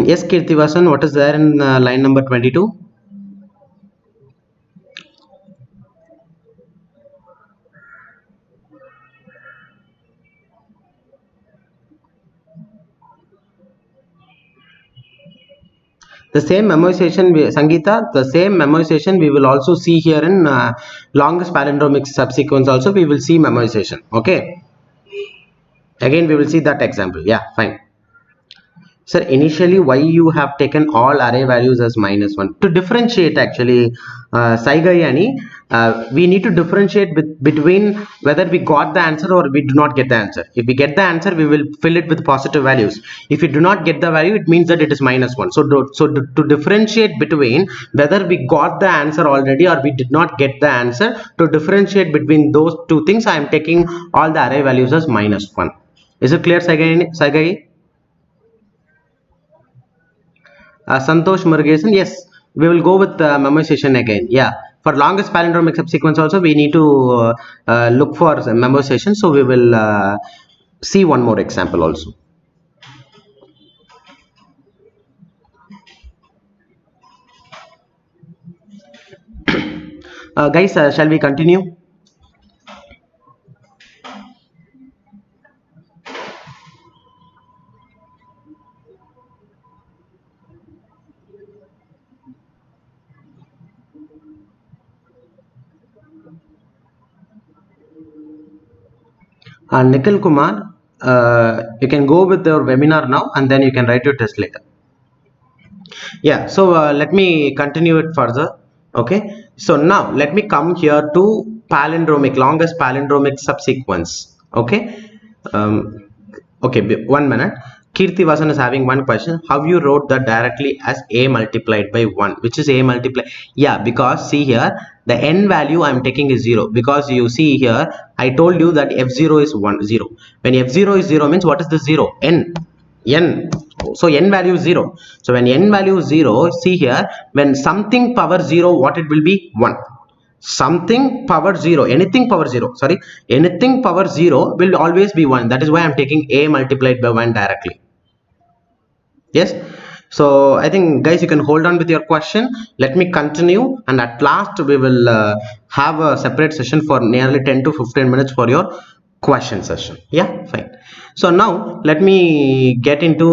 Yes, Kirtivasan, what is there in line number 22? The same memoization, Sangeeta, the same memoization we will also see here in longest palindromic subsequence also, we will see memoization. Okay. Again, we will see that example. Yeah, fine. Sir, initially why you have taken all array values as -1? To differentiate actually, Saigayani, we need to differentiate between whether we got the answer or we do not get the answer. If we get the answer, we will fill it with positive values. If we do not get the value, it means that it is -1. So to differentiate between whether we got the answer already or we did not get the answer, to differentiate between those two things, I am taking all the array values as -1. Is it clear, Saigai? Santosh Murugesan, yes, we will go with memoization again. Yeah, for longest palindromic subsequence also we need to look for memoization. So we will see one more example also. Guys, shall we continue? Nikhil Kumar, you can go with your webinar now and then you can write your test later. Yeah, so let me continue it further. Okay, so now let me come here to palindromic, longest palindromic subsequence. Okay, okay, 1 minute. Kirti Vasan is having one question. How you wrote that directly as a multiplied by 1? Which is a multiplied? Yeah, because see here, the n value I'm taking is 0. Because you see here, I told you that f0 is 0. When f0 is 0 means what is the 0? N. So n value is 0. So when n value is 0, see here, when something power 0, what it will be? 1. Something power 0, anything power 0, sorry, anything power 0 will always be 1. That is why I'm taking a multiplied by 1 directly. Yes. So I think guys, you can hold on with your question. Let me continue, and at last we will have a separate session for nearly 10 to 15 minutes for your question session. Yeah, fine. So now let me get into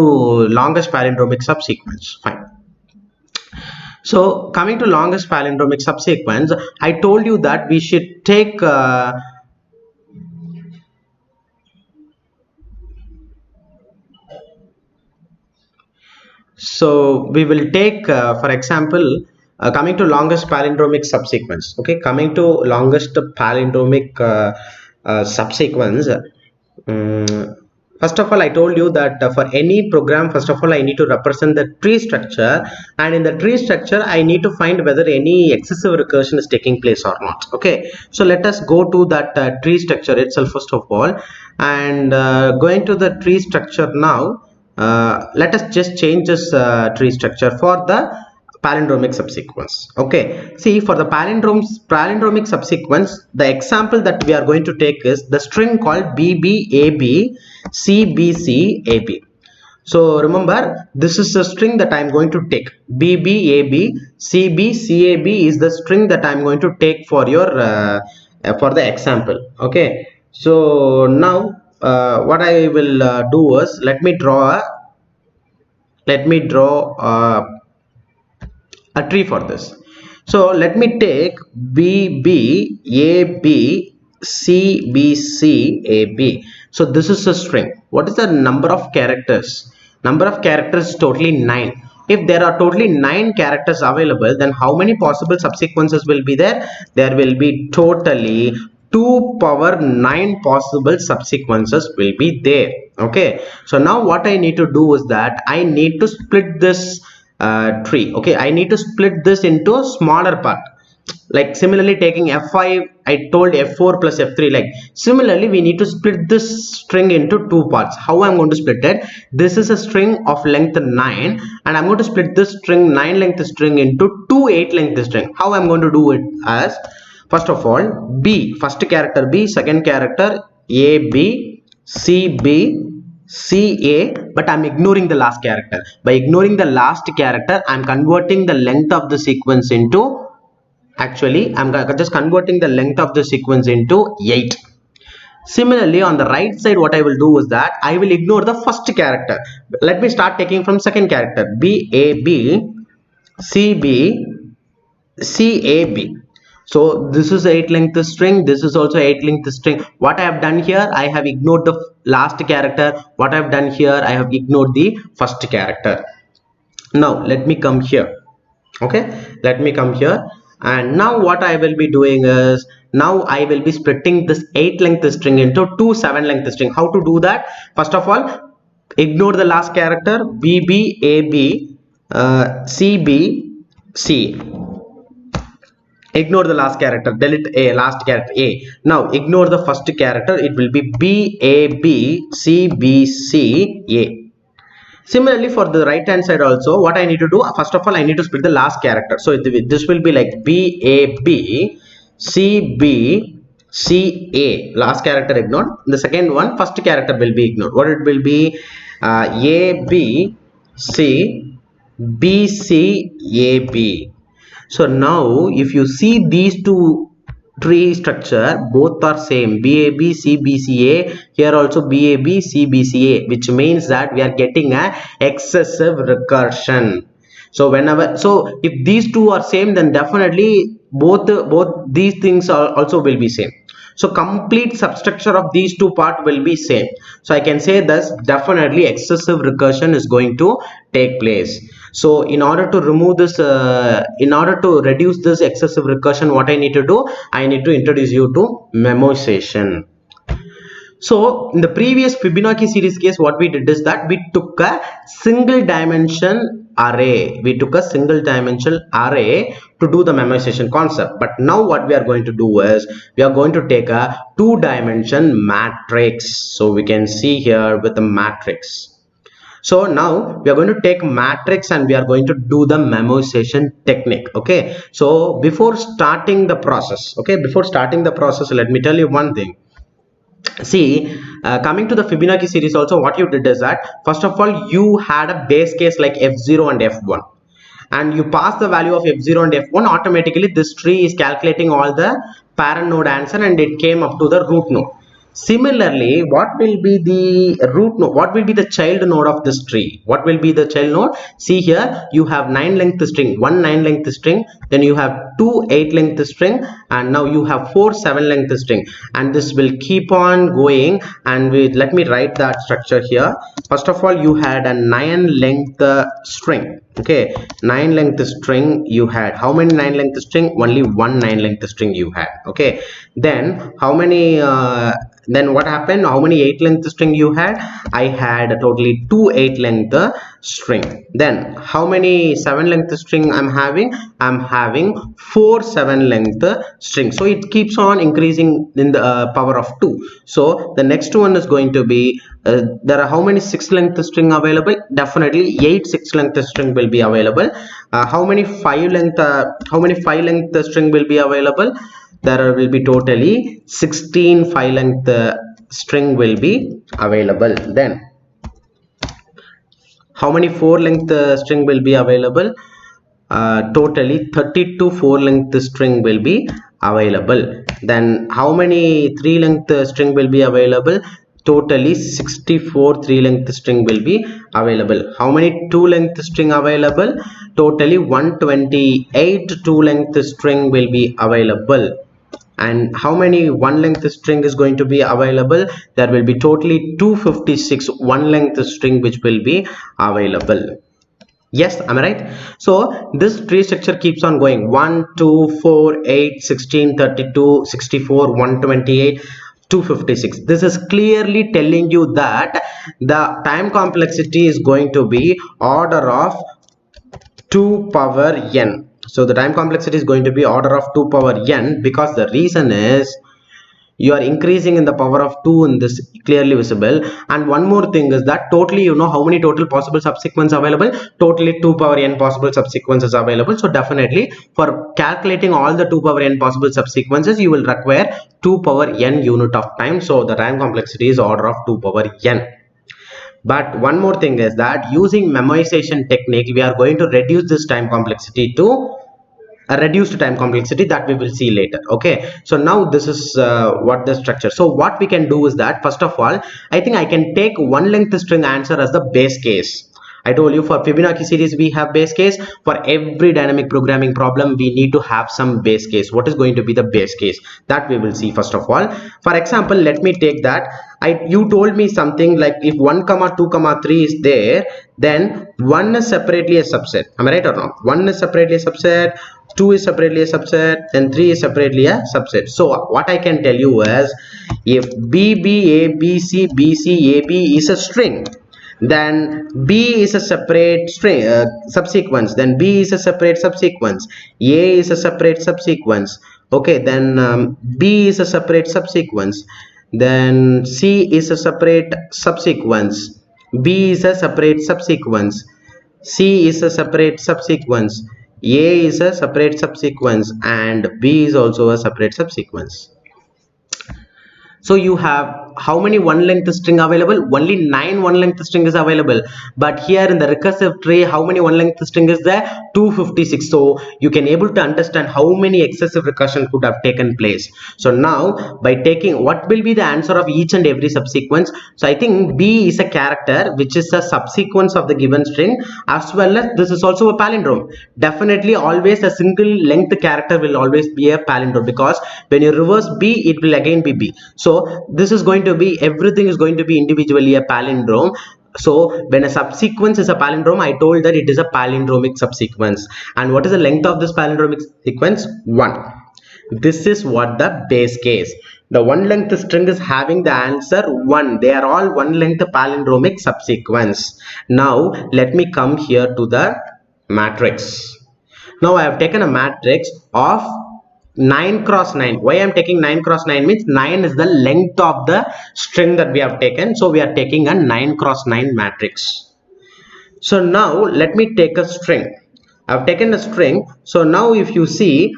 longest palindromic subsequence. Fine. So coming to longest palindromic subsequence, I told you that we should take so we will take for example, coming to longest palindromic subsequence. Okay, coming to longest palindromic subsequence. First of all, I told you that for any program, first of all, I need to represent the tree structure, and in the tree structure I need to find whether any excessive recursion is taking place or not. Okay, so let us go to that tree structure itself first of all, and going to the tree structure now. Let us just change this tree structure for the palindromic subsequence. Okay, see, for the palindromic subsequence, the example that we are going to take is the string called BBAB CBCAB. So remember, this is the string that I am going to take. BBAB CBCAB is the string that I am going to take for your for the example. Okay, so now what I will do is let me draw a tree for this. So let me take BBAB CBCAB. So this is a string. What is the number of characters? Number of characters is totally 9. If there are totally 9 characters available, then how many possible subsequences will be there? There will be totally 2 power 9 possible subsequences will be there. Okay, so now what I need to do is that I need to split this tree. Okay, I need to split this into a smaller part. Like similarly, taking F5, I told F4 plus F3. Like similarly, we need to split this string into 2 parts. How I'm going to split it? This is a string of length 9, and I'm going to split this string 9 length string into 2 8 length string. How I'm going to do it? As first of all, B, first character B, second character AB, CB, CA, but I'm ignoring the last character. By ignoring the last character, I'm converting the length of the sequence into, actually I'm just converting the length of the sequence into 8. Similarly, on the right side, what I will do is that I will ignore the first character. Let me start taking from second character, BAB CB CAB. So this is 8 length string, this is also 8 length string. What I have done here, I have ignored the last character. What I have done here, I have ignored the first character. Now let me come here. Okay, let me come here, and now what I will be doing is, now I will be splitting this 8 length string into 2 7 length string. How to do that? First of all, ignore the last character BBAB CBC. Ignore the last character, delete a last character A. Now ignore the first character, it will be BABCBCA. Similarly, for the right hand side also, what I need to do, first of all, I need to split the last character. So this will be like BABCBCA. Last character ignored. The second one, first character will be ignored. What it will be? ABCBCAB. So now if you see these two tree structure, both are same, BAB CBCA, here also BAB CBCA, which means that we are getting a excessive recursion. So whenever, so if these two are same, then definitely both these things are also will be same. So complete substructure of these two parts will be same. So I can say thus definitely excessive recursion is going to take place. So in order to remove this, in order to reduce this excessive recursion, what I need to do? I need to introduce you to memoization. So in the previous Fibonacci series case, what we did is that we took a single dimension array. We took a single dimensional array to do the memoization concept. But now what we are going to do is we are going to take a 2-dimension matrix. So we can see here with the matrix. So now we are going to take matrix and we are going to do the memoization technique. Okay. So before starting the process, let me tell you one thing. See, coming to the Fibonacci series also, what you did is that first of all you had a base case like F0 and F1, and you pass the value of F0 and F1, automatically this tree is calculating all the parent node answer and it came up to the root node. Similarly, what will be the root node? What will be the child node of this tree? What will be the child node? See here, you have 9 length string, one 9 length string, then you have 2 8 length string, and now you have 4 7 length string, and this will keep on going. And let me write that structure here. First of all, you had a 9 length string. Okay, 9 length string you had. How many 9 length string? Only one 9 length string you had. Okay, then how many then what happened? How many 8 length string you had? I had totally 2 8 length string. Then how many 7 length string I'm having? I'm having 4 7 length string. So it keeps on increasing in the power of 2. So the next one is going to be there are how many 6 length string available? Definitely 8 6 length string will be available. How many 5 length string will be available? There will be totally 16 5 length string will be available. Then how many 4 length string will be available? Totally 32 4 length string will be available. Then how many 3 length string will be available? Totally 64 3 length string will be available. How many 2 length string available? Totally 128 2 length string will be available. And how many 1 length string is going to be available? There will be totally 256 1 length string which will be available. Yes, am I right? So this tree structure keeps on going 1 2 4 8 16 32 64 128 256. This is clearly telling you that the time complexity is going to be order of 2 power n. So the time complexity is going to be order of 2 power n, because the reason is you are increasing in the power of 2 in this, clearly visible. And one more thing is that totally, you know how many total possible subsequence available? Totally 2 power n possible subsequences available. So definitely for calculating all the 2 power n possible subsequences, you will require 2 power n unit of time. So the time complexity is order of 2 power n. But one more thing is that using memoization technique, we are going to reduce this time complexity to a reduced time complexity that we will see later. Okay, so now this is what the structure. So what we can do is that first of all, I think I can take 1 length string answer as the base case. I told you for Fibonacci series we have base case. For every dynamic programming problem we need to have some base case. What is going to be the base case? That we will see first of all. For example, let me take that. You told me something like if 1 comma 2 comma 3 is there, then 1 is separately a subset. Am I right or not? 1 is separately a subset, 2 is separately a subset, and 3 is separately a subset. So what I can tell you is if BB ABC BC AB is a string, then B is a separate string subsequence, then B is a separate subsequence, A is a separate subsequence. Okay, then B is a separate subsequence, then C is a separate subsequence, B is a separate subsequence, C is a separate subsequence, A is a separate subsequence, and B is also a separate subsequence. So you have how many 1 length string available? Only 9 1 length string is available. But here in the recursive tree, how many 1 length string is there? 256. So you can able to understand how many excessive recursion could have taken place. So now by taking, what will be the answer of each and every subsequence? So I think B is a character which is a subsequence of the given string, as well as this is also a palindrome. Definitely always a single length character will always be a palindrome, because when you reverse B, it will again be B. So this is going to be, everything is going to be individually a palindrome. So when a subsequence is a palindrome, I told that it is a palindromic subsequence. And what is the length of this palindromic sequence? 1. This is what the base case. The 1 length string is having the answer 1. They are all 1 length palindromic subsequence. Now let me come here to the matrix. Now I have taken a matrix of 9 cross 9. Why I am taking 9 cross 9 means 9 is the length of the string that we have taken. So we are taking a 9 cross 9 matrix. So now let me take a string. I've taken a string. So now if you see,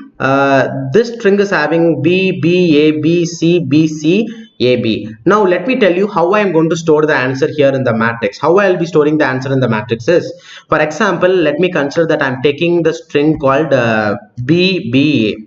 this string is having B, B, A, B, C, B, C, A, B. Now let me tell you how I am going to store the answer here in the matrix. How I will be storing the answer in the matrix is, for example, let me consider that I'm taking the string called B, B, A.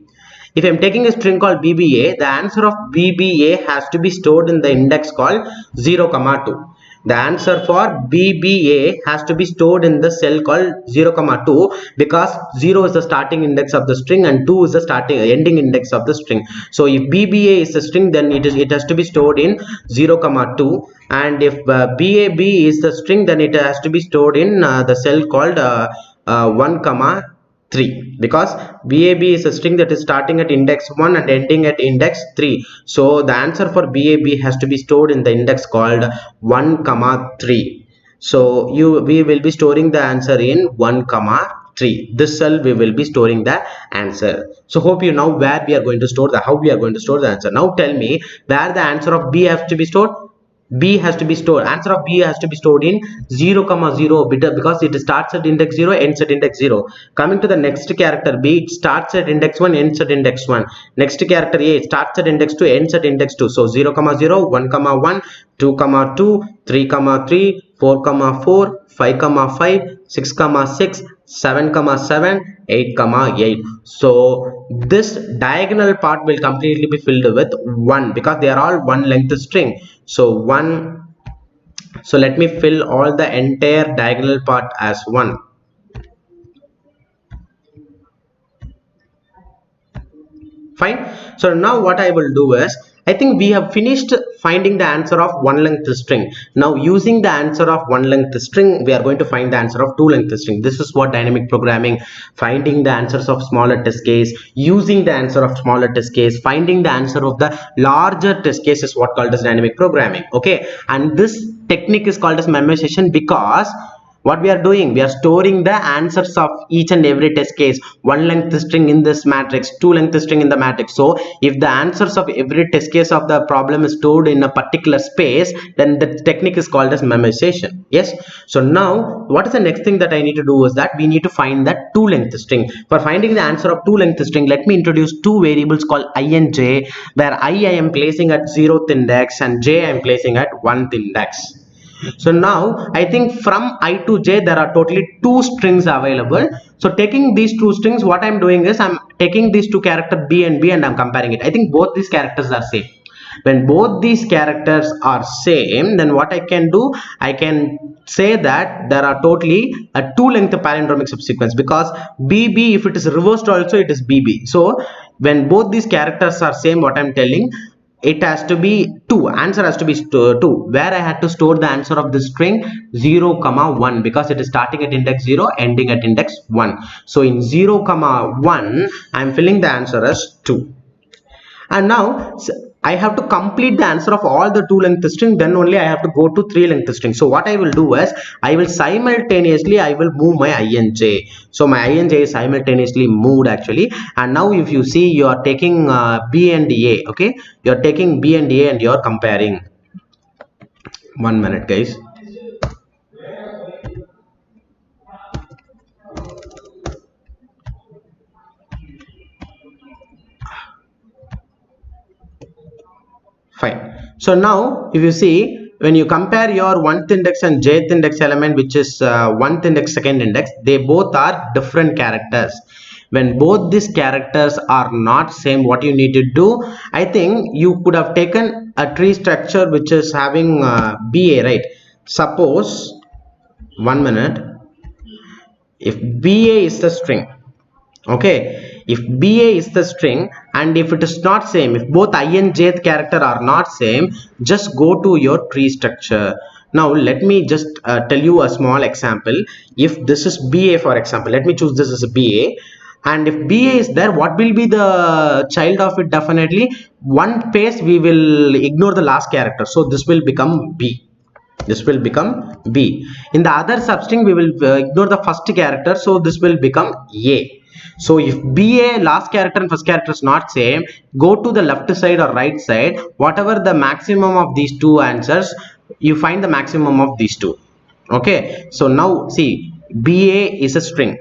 If I'm taking a string called BBA, the answer of BBA has to be stored in the index called 0, 2. The answer for BBA has to be stored in the cell called 0, 2, because 0 is the starting index of the string and 2 is the ending index of the string. So if BBA is the string, then it has to be stored in 0, 2, and if BAB is the string, then it has to be stored in the cell called 1, 3, because BAB is a string that is starting at index 1 and ending at index 3. So the answer for BAB has to be stored in the index called 1, 3. So we will be storing the answer in 1, 3. This cell we will be storing the answer. So hope you know where we are going to store how we are going to store the answer. Now tell me where the answer of B has to be stored. B has to be stored. Answer of B has to be stored in 0, 0, because it starts at index 0, ends at index 0. Coming to the next character B, it starts at index 1, ends at index 1. Next character A, it starts at index 2, ends at index 2. So 0, 0, 1, 1, 2, 2, 3, 3, 4, 4, 5, 5, 6, 6, 7, 7, 8, 8. So this diagonal part will completely be filled with 1, because they are all one length string. So 1. So let me fill all the entire diagonal part as 1. Fine. So now what I will do is, I think we have finished finding the answer of one length string. Now using the answer of one length string, we are going to find the answer of two length string. This is what dynamic programming, finding the answers of smaller test case, using the answer of smaller test case, finding the answer of the larger test case is what called as dynamic programming. Okay, and this technique is called as memorization, because what we are doing, we are storing the answers of each and every test case, one length string in this matrix, two length string in the matrix. So if the answers of every test case of the problem is stored in a particular space, then the technique is called as memorization. Yes. So now what is the next thing that I need to do is that we need to find that two length string. For finding the answer of two length string, let me introduce two variables called I and j, where I am placing at 0th index and j I am placing at 1th index. So now I think from I to j there are totally two strings available. So taking these two strings, what I'm doing is I'm taking these two characters B and B and I'm comparing it. I think both these characters are same. When both these characters are same, then what I can do, I can say that there are totally a two length palindromic subsequence, because BB, if it is reversed also, it is BB. So when both these characters are same, what I'm telling, it has to be 2, answer has to be 2, where I had to store the answer of the string 0, 1, because it is starting at index 0, ending at index 1. So in 0, 1, I am filling the answer as 2. And now I have to complete the answer of all the two length string, then only I have to go to three length string. So what I will do is, I will simultaneously move my I and j. So my I and j is simultaneously moved actually. And now if you see, you are taking B and A, okay, you are taking B and A and you are comparing. 1 minute guys. Fine. So now if you see, when you compare your 1th index and jth index element, which is 1th index, 2nd index, they both are different characters. When both these characters are not same, what you need to do, I think you could have taken a tree structure which is having BA, right? Suppose, 1 minute, if BA is the string, okay, if BA is the string and if it is not same, if both I and jth character are not same, just go to your tree structure. Now let me just tell you a small example. If this is BA, for example, let me choose this as a BA, and if BA is there, what will be the child of it? Definitely one phase we will ignore the last character, so this will become B. This will become B. In the other substring we will ignore the first character, so this will become A. So if BA last character and first character is not same, go to the left side or right side, whatever the maximum of these two answers, you find the maximum of these two. Okay, so now see, BA is a string,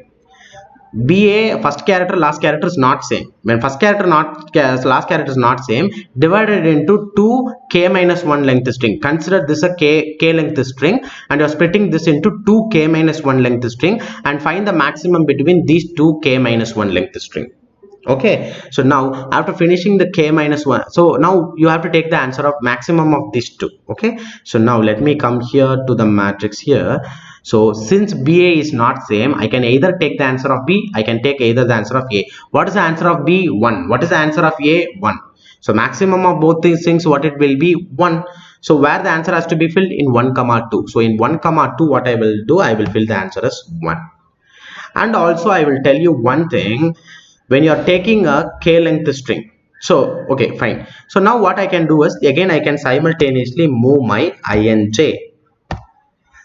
BA first character last character is not same. When first character not last character is not same, divided into two k minus 1 length string. Consider this a k length string, and you are splitting this into two k minus 1 length string, and find the maximum between these two k minus 1 length string. Okay, so now after finishing the k minus 1, so now you have to take the answer of maximum of these two. Okay, so now let me come here to the matrix here. So since BA is not same, I can either take the answer of B, I can take either the answer of A. What is the answer of B? 1. What is the answer of A? 1. So maximum of both these things, what it will be? 1. So where the answer has to be filled? In 1 comma 2. So in 1 comma 2, what I will do, I will fill the answer as 1. And also I will tell you one thing, when you are taking a k length string. So okay, fine. So now what I can do is, again I can simultaneously move my INJ.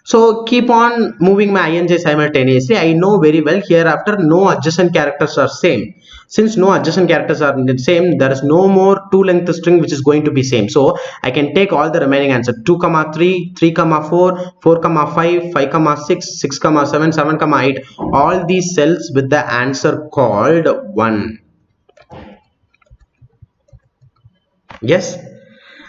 So keep on moving my INJ simultaneously. I know very well hereafter no adjacent characters are same. Since no adjacent characters are the same, there is no more two length string which is going to be same. So I can take all the remaining answer 2 comma 3, 3 comma 4, 4 comma 5, 5 comma 6, 6 comma 7, 7 comma 8. All these cells with the answer called 1. Yes.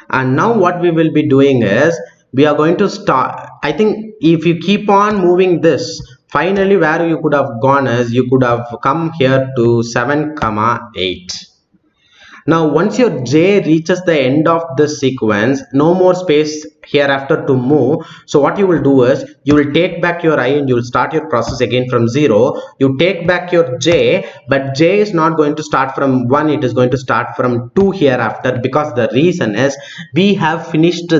And now what we will be doing is, we are going to start, I think if you keep on moving this, finally where you could have gone is, you could have come here to 7 comma 8. Now once your J reaches the end of the sequence, no more space hereafter to move. So what you will do is, you will take back your I and you will start your process again from 0. You take back your J, but J is not going to start from 1, it is going to start from 2 hereafter, because the reason is we have finished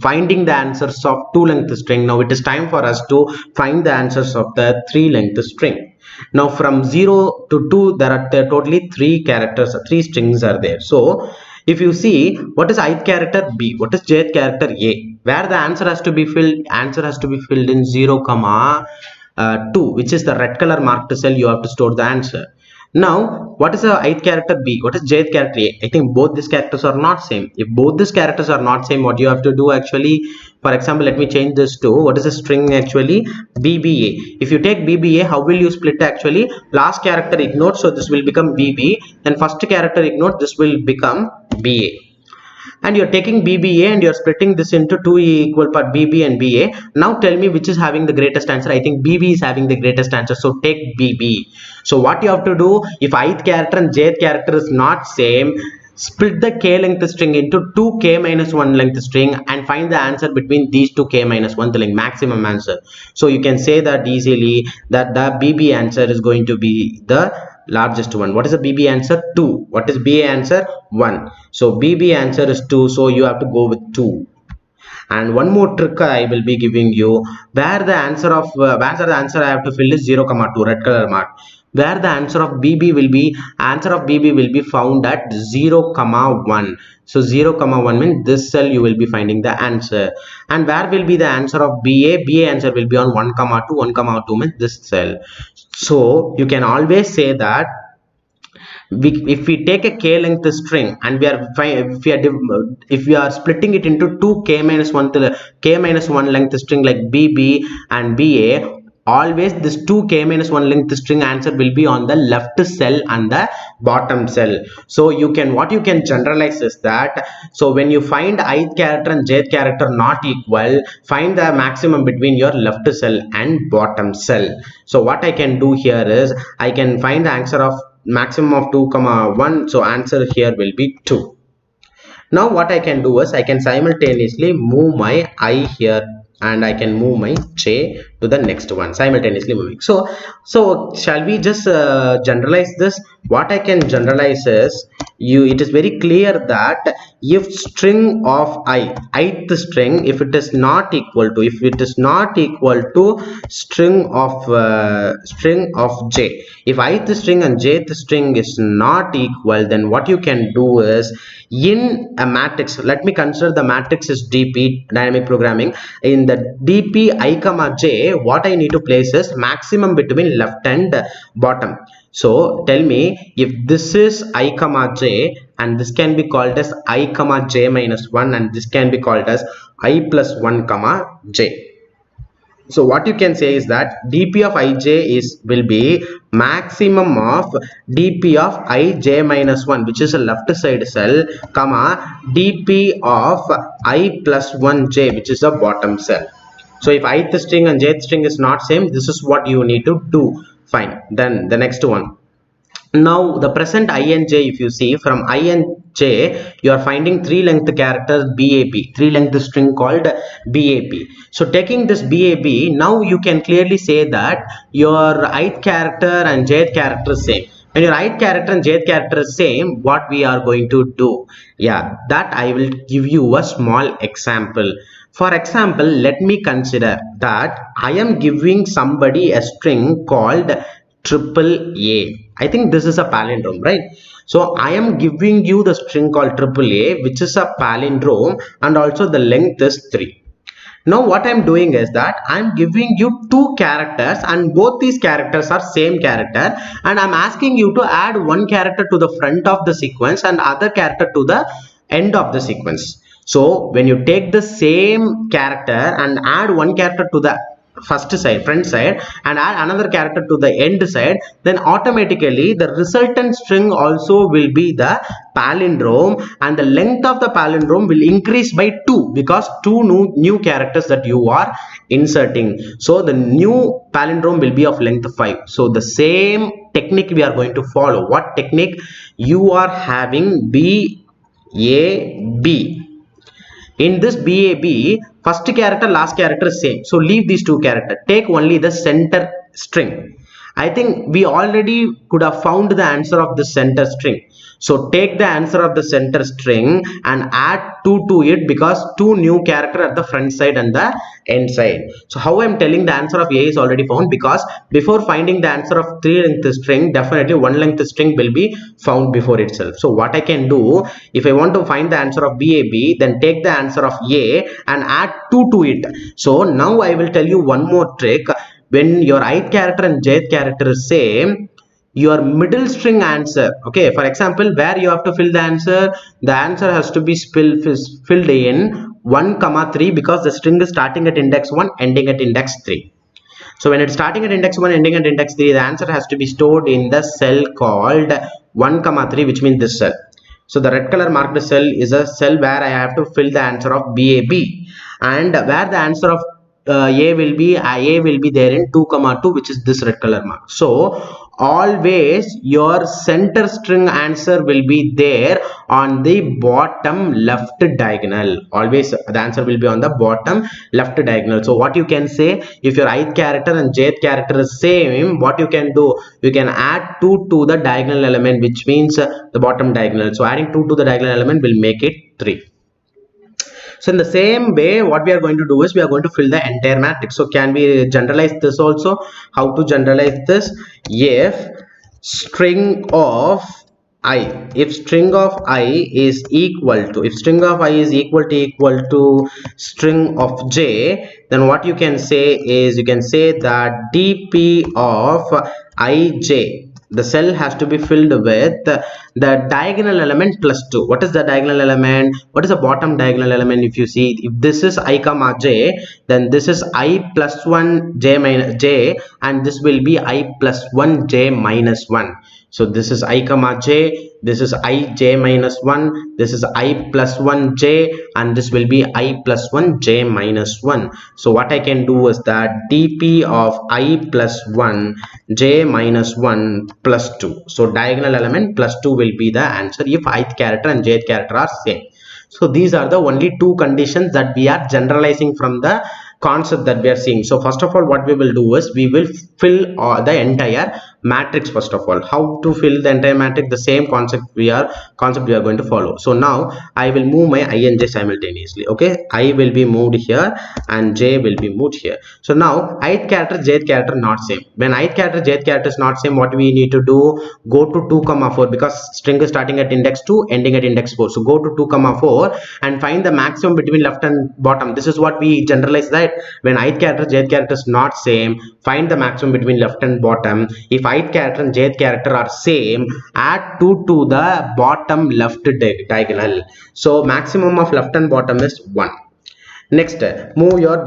finding the answers of 2 length string. Now it is time for us to find the answers of the 3 length string. Now from 0 to 2, there are totally 3 characters, 3 strings are there. So if you see, what is ith character? B. What is jth character? A. Where the answer has to be filled? Answer has to be filled in 0 comma 2, which is the red color marked cell. You have to store the answer. Now what is the ith character? B. What is jth character? A. I think both these characters are not same. If both these characters are not same, what you have to do actually, for example, let me change this to, what is the string actually? BBA. If you take BBA, how will you split actually? Last character ignored, so this will become BB. Then first character ignored, this will become BA. And you're taking BBA and you're splitting this into two equal part, BB and BA. Now tell me which is having the greatest answer. I think BB is having the greatest answer, so take BB. So what you have to do, if ith character and jth character is not same, split the k length string into two k minus 1 length string and find the answer between these two k minus 1, the length maximum answer. So you can say that easily, that the BB answer is going to be the largest one. What is the BB answer? 2. What is BA answer? 1. So BB answer is 2, so you have to go with 2. And one more trick I will be giving you, where the answer of I have to fill is 0 comma 2, red color mark. Where the answer of BB will be, found at 0 comma 1. So 0 comma 1 means this cell you will be finding the answer. And where will be the answer of BA? BA answer will be on 1 comma 2. 1 comma 2 means this cell. So you can always say that if we take a k length string and if we are splitting it into two k minus 1 length string like BB and BA, always this 2 k minus 1 length string answer will be on the left cell and the bottom cell. So what you can generalize is that, so when you find ith character and jth character not equal, find the maximum between your left cell and bottom cell. So what I can do here is, I can find the answer of maximum of 2 comma 1, so answer here will be 2. Now what I can do is, I can simultaneously move my I here and I can move my J to the next one, simultaneously moving. So shall we just generalize this? What I can generalize is, it is very clear that if string of ith string, if it is not equal to string of J, if ith string and jth string is not equal, then what you can do is, in a matrix, let me consider the matrix is DP, dynamic programming. In the DP I comma J, what I need to place is maximum between left and bottom. So tell me, if this is I comma J, and this can be called as I comma J minus 1, and this can be called as I plus 1 comma J. So what you can say is that dp of ij will be maximum of dp of ij minus 1, which is a left side cell, comma dp of I plus 1j, which is a bottom cell. So if ith string and jth string is not same, this is what you need to do. Fine. Then the next one. Now the present ij, if you see from ij, you are finding three length characters bap, three length string called bap. So taking this bap, now you can clearly say that your ith character and jth character is same. When your ith character and jth character is same, what we are going to do? Yeah, that I will give you a small example. For example, let me consider that I am giving somebody a string called triple A. I think this is a palindrome, right? So I am giving you the string called triple A, which is a palindrome, and also the length is 3. Now what I'm doing is that I'm giving you two characters, and both these characters are same character, and I'm asking you to add one character to the front of the sequence and other character to the end of the sequence. So when you take the same character and add one character to the first side, front side, and add another character to the end side, then automatically the resultant string also will be the palindrome, and the length of the palindrome will increase by 2 because two new characters that you are inserting. So the new palindrome will be of length 5. So the same technique we are going to follow. What technique? You are having B A B. In this BAB, first character, last character is same. So leave these two characters. Take only the center string. I think we already could have found the answer of the center string. So take the answer of the center string and add 2 to it, because two new character at the front side and the end side. So how I'm telling the answer of A is already found, because before finding the answer of 3 length string, definitely 1 length string will be found before itself. So what I can do, if I want to find the answer of BAB, then take the answer of A and add 2 to it. So now I will tell you one more trick. When your ith character and jth character is same, your middle string answer, okay, for example, where you have to fill the answer has to be filled in 1 3, because the string is starting at index 1 ending at index 3. So when it's starting at index 1 ending at index 3, the answer has to be stored in the cell called 1 3, which means this cell. So the red color marked cell is a cell where I have to fill the answer of BAB, and where the answer of A will be there in 2 2, which is this red color mark. So always your center string answer will be there on the bottom left diagonal. Always the answer will be on the bottom left diagonal. So what you can say, if your ith character and jth character is same, what you can do, you can add 2 to the diagonal element, which means the bottom diagonal. So adding 2 to the diagonal element will make it 3. So in the same way, what we are going to do is we are going to fill the entire matrix. So can we generalize this also? How to generalize this? If string of I, if string of I is equal to, string of j, then what you can say is, you can say that dp of ij, the cell has to be filled with the diagonal element plus 2. What is the diagonal element? What is the bottom diagonal element? If you see, if this is I comma j, then this is I plus 1 j minus j, and this will be I plus 1 j minus 1. So this is I comma j, this is I j minus 1, this is I plus 1 j, and this will be I plus 1 j minus 1. So what I can do is that dp of I plus 1 j minus 1 plus 2. So diagonal element plus 2 will be the answer if ith character and jth character are same. So these are the only two conditions that we are generalizing from the concept that we are seeing. So first of all, what we will do is we will fill the entire matrix. First of all, how to fill the entire matrix? The same concept we are going to follow. So now I will move my I and j simultaneously. Okay, I will be moved here and j will be moved here. So now ith character, jth character not same. When ith character, jth character is not same, what we need to do? Go to 2 4, because string is starting at index 2 ending at index 4. So go to 2 4 and find the maximum between left and bottom. This is what we generalize, that when ith character, jth character is not same, find the maximum between left and bottom. If ith character and jth character are same, add 2 to the bottom left diagonal. So maximum of left and bottom is 1. Next, move your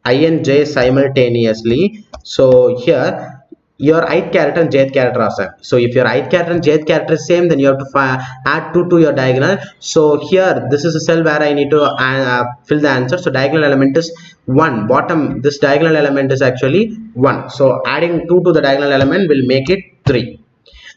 I and j simultaneously. So here your ith character and jth character are same. So if your ith character and jth character is same, then you have to add 2 to your diagonal. So here this is a cell where I need to fill the answer. So diagonal element is 1. Bottom, this diagonal element is actually 1. So adding 2 to the diagonal element will make it 3.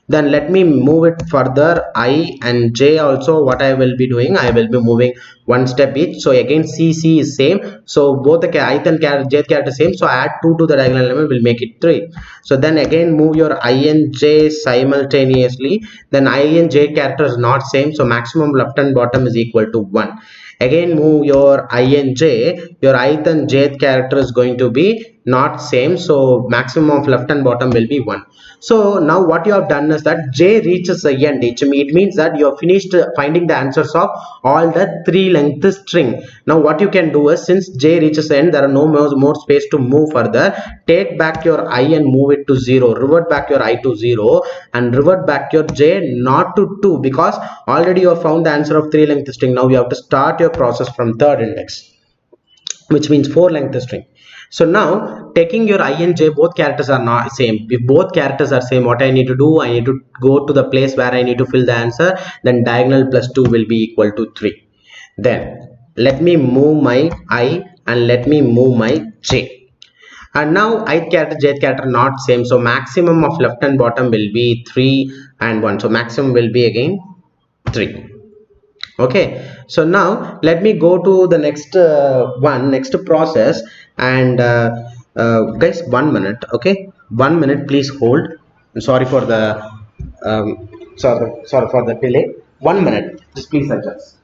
Then let me move it further. I and j also, what I will be doing, I will be moving one step each. So again cc is same, so both the ith and jth character same, so add 2 to the diagonal element will make it 3. So then again move your I and j simultaneously. Then I and j character is not same, so maximum left and bottom is equal to 1. Again move your I and j, your ith and jth character is going to be not same, so maximum of left and bottom will be 1. So now what you have done is that j reaches the end. It means that you have finished finding the answers of all the 3 length string. Now what you can do is, since j reaches the end, there are no more space to move further. Take back your I and move it to 0. Revert back your I to 0 and revert back your j not to 2, because already you have found the answer of 3 length string. Now you have to start your process from third index, which means 4 length string. So now taking your I and j, both characters are not same. If both characters are same, what I need to do, I need to go to the place where I need to fill the answer. Then diagonal plus 2 will be equal to 3. Then let me move my I and let me move my j. And now ith character, jth character not same, so maximum of left and bottom will be 3 and 1. So maximum will be again 3. Okay, so now let me go to the next next process. And guys, 1 minute. Okay, 1 minute, please hold. Sorry for the sorry for the delay. 1 minute, just please adjust.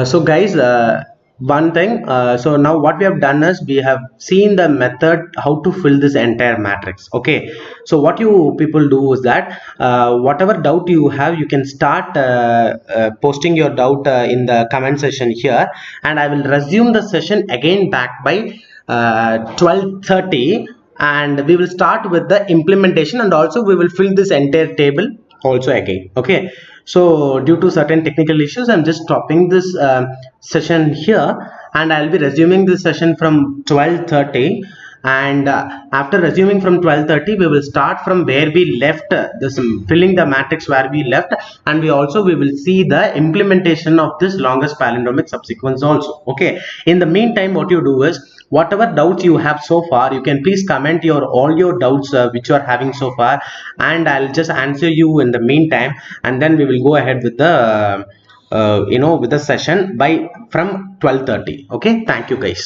So guys, one thing, so now what we have done is we have seen the method how to fill this entire matrix. Okay, so what you people do is that whatever doubt you have, you can start posting your doubt in the comment section here, and I will resume the session again back by 12:30, and we will start with the implementation, and also we will fill this entire table also again. Okay, so due to certain technical issues, I'm just stopping this session here, and I'll be resuming this session from 12:30. And after resuming from 12:30, we will start from where we left, this filling the matrix where we left, and we will see the implementation of this longest palindromic subsequence also. Okay, in the meantime, what you do is, whatever doubts you have so far, you can please comment all your doubts which you are having so far, and I'll just answer you in the meantime, and then we will go ahead with the with the session by from 12:30. Okay, thank you guys.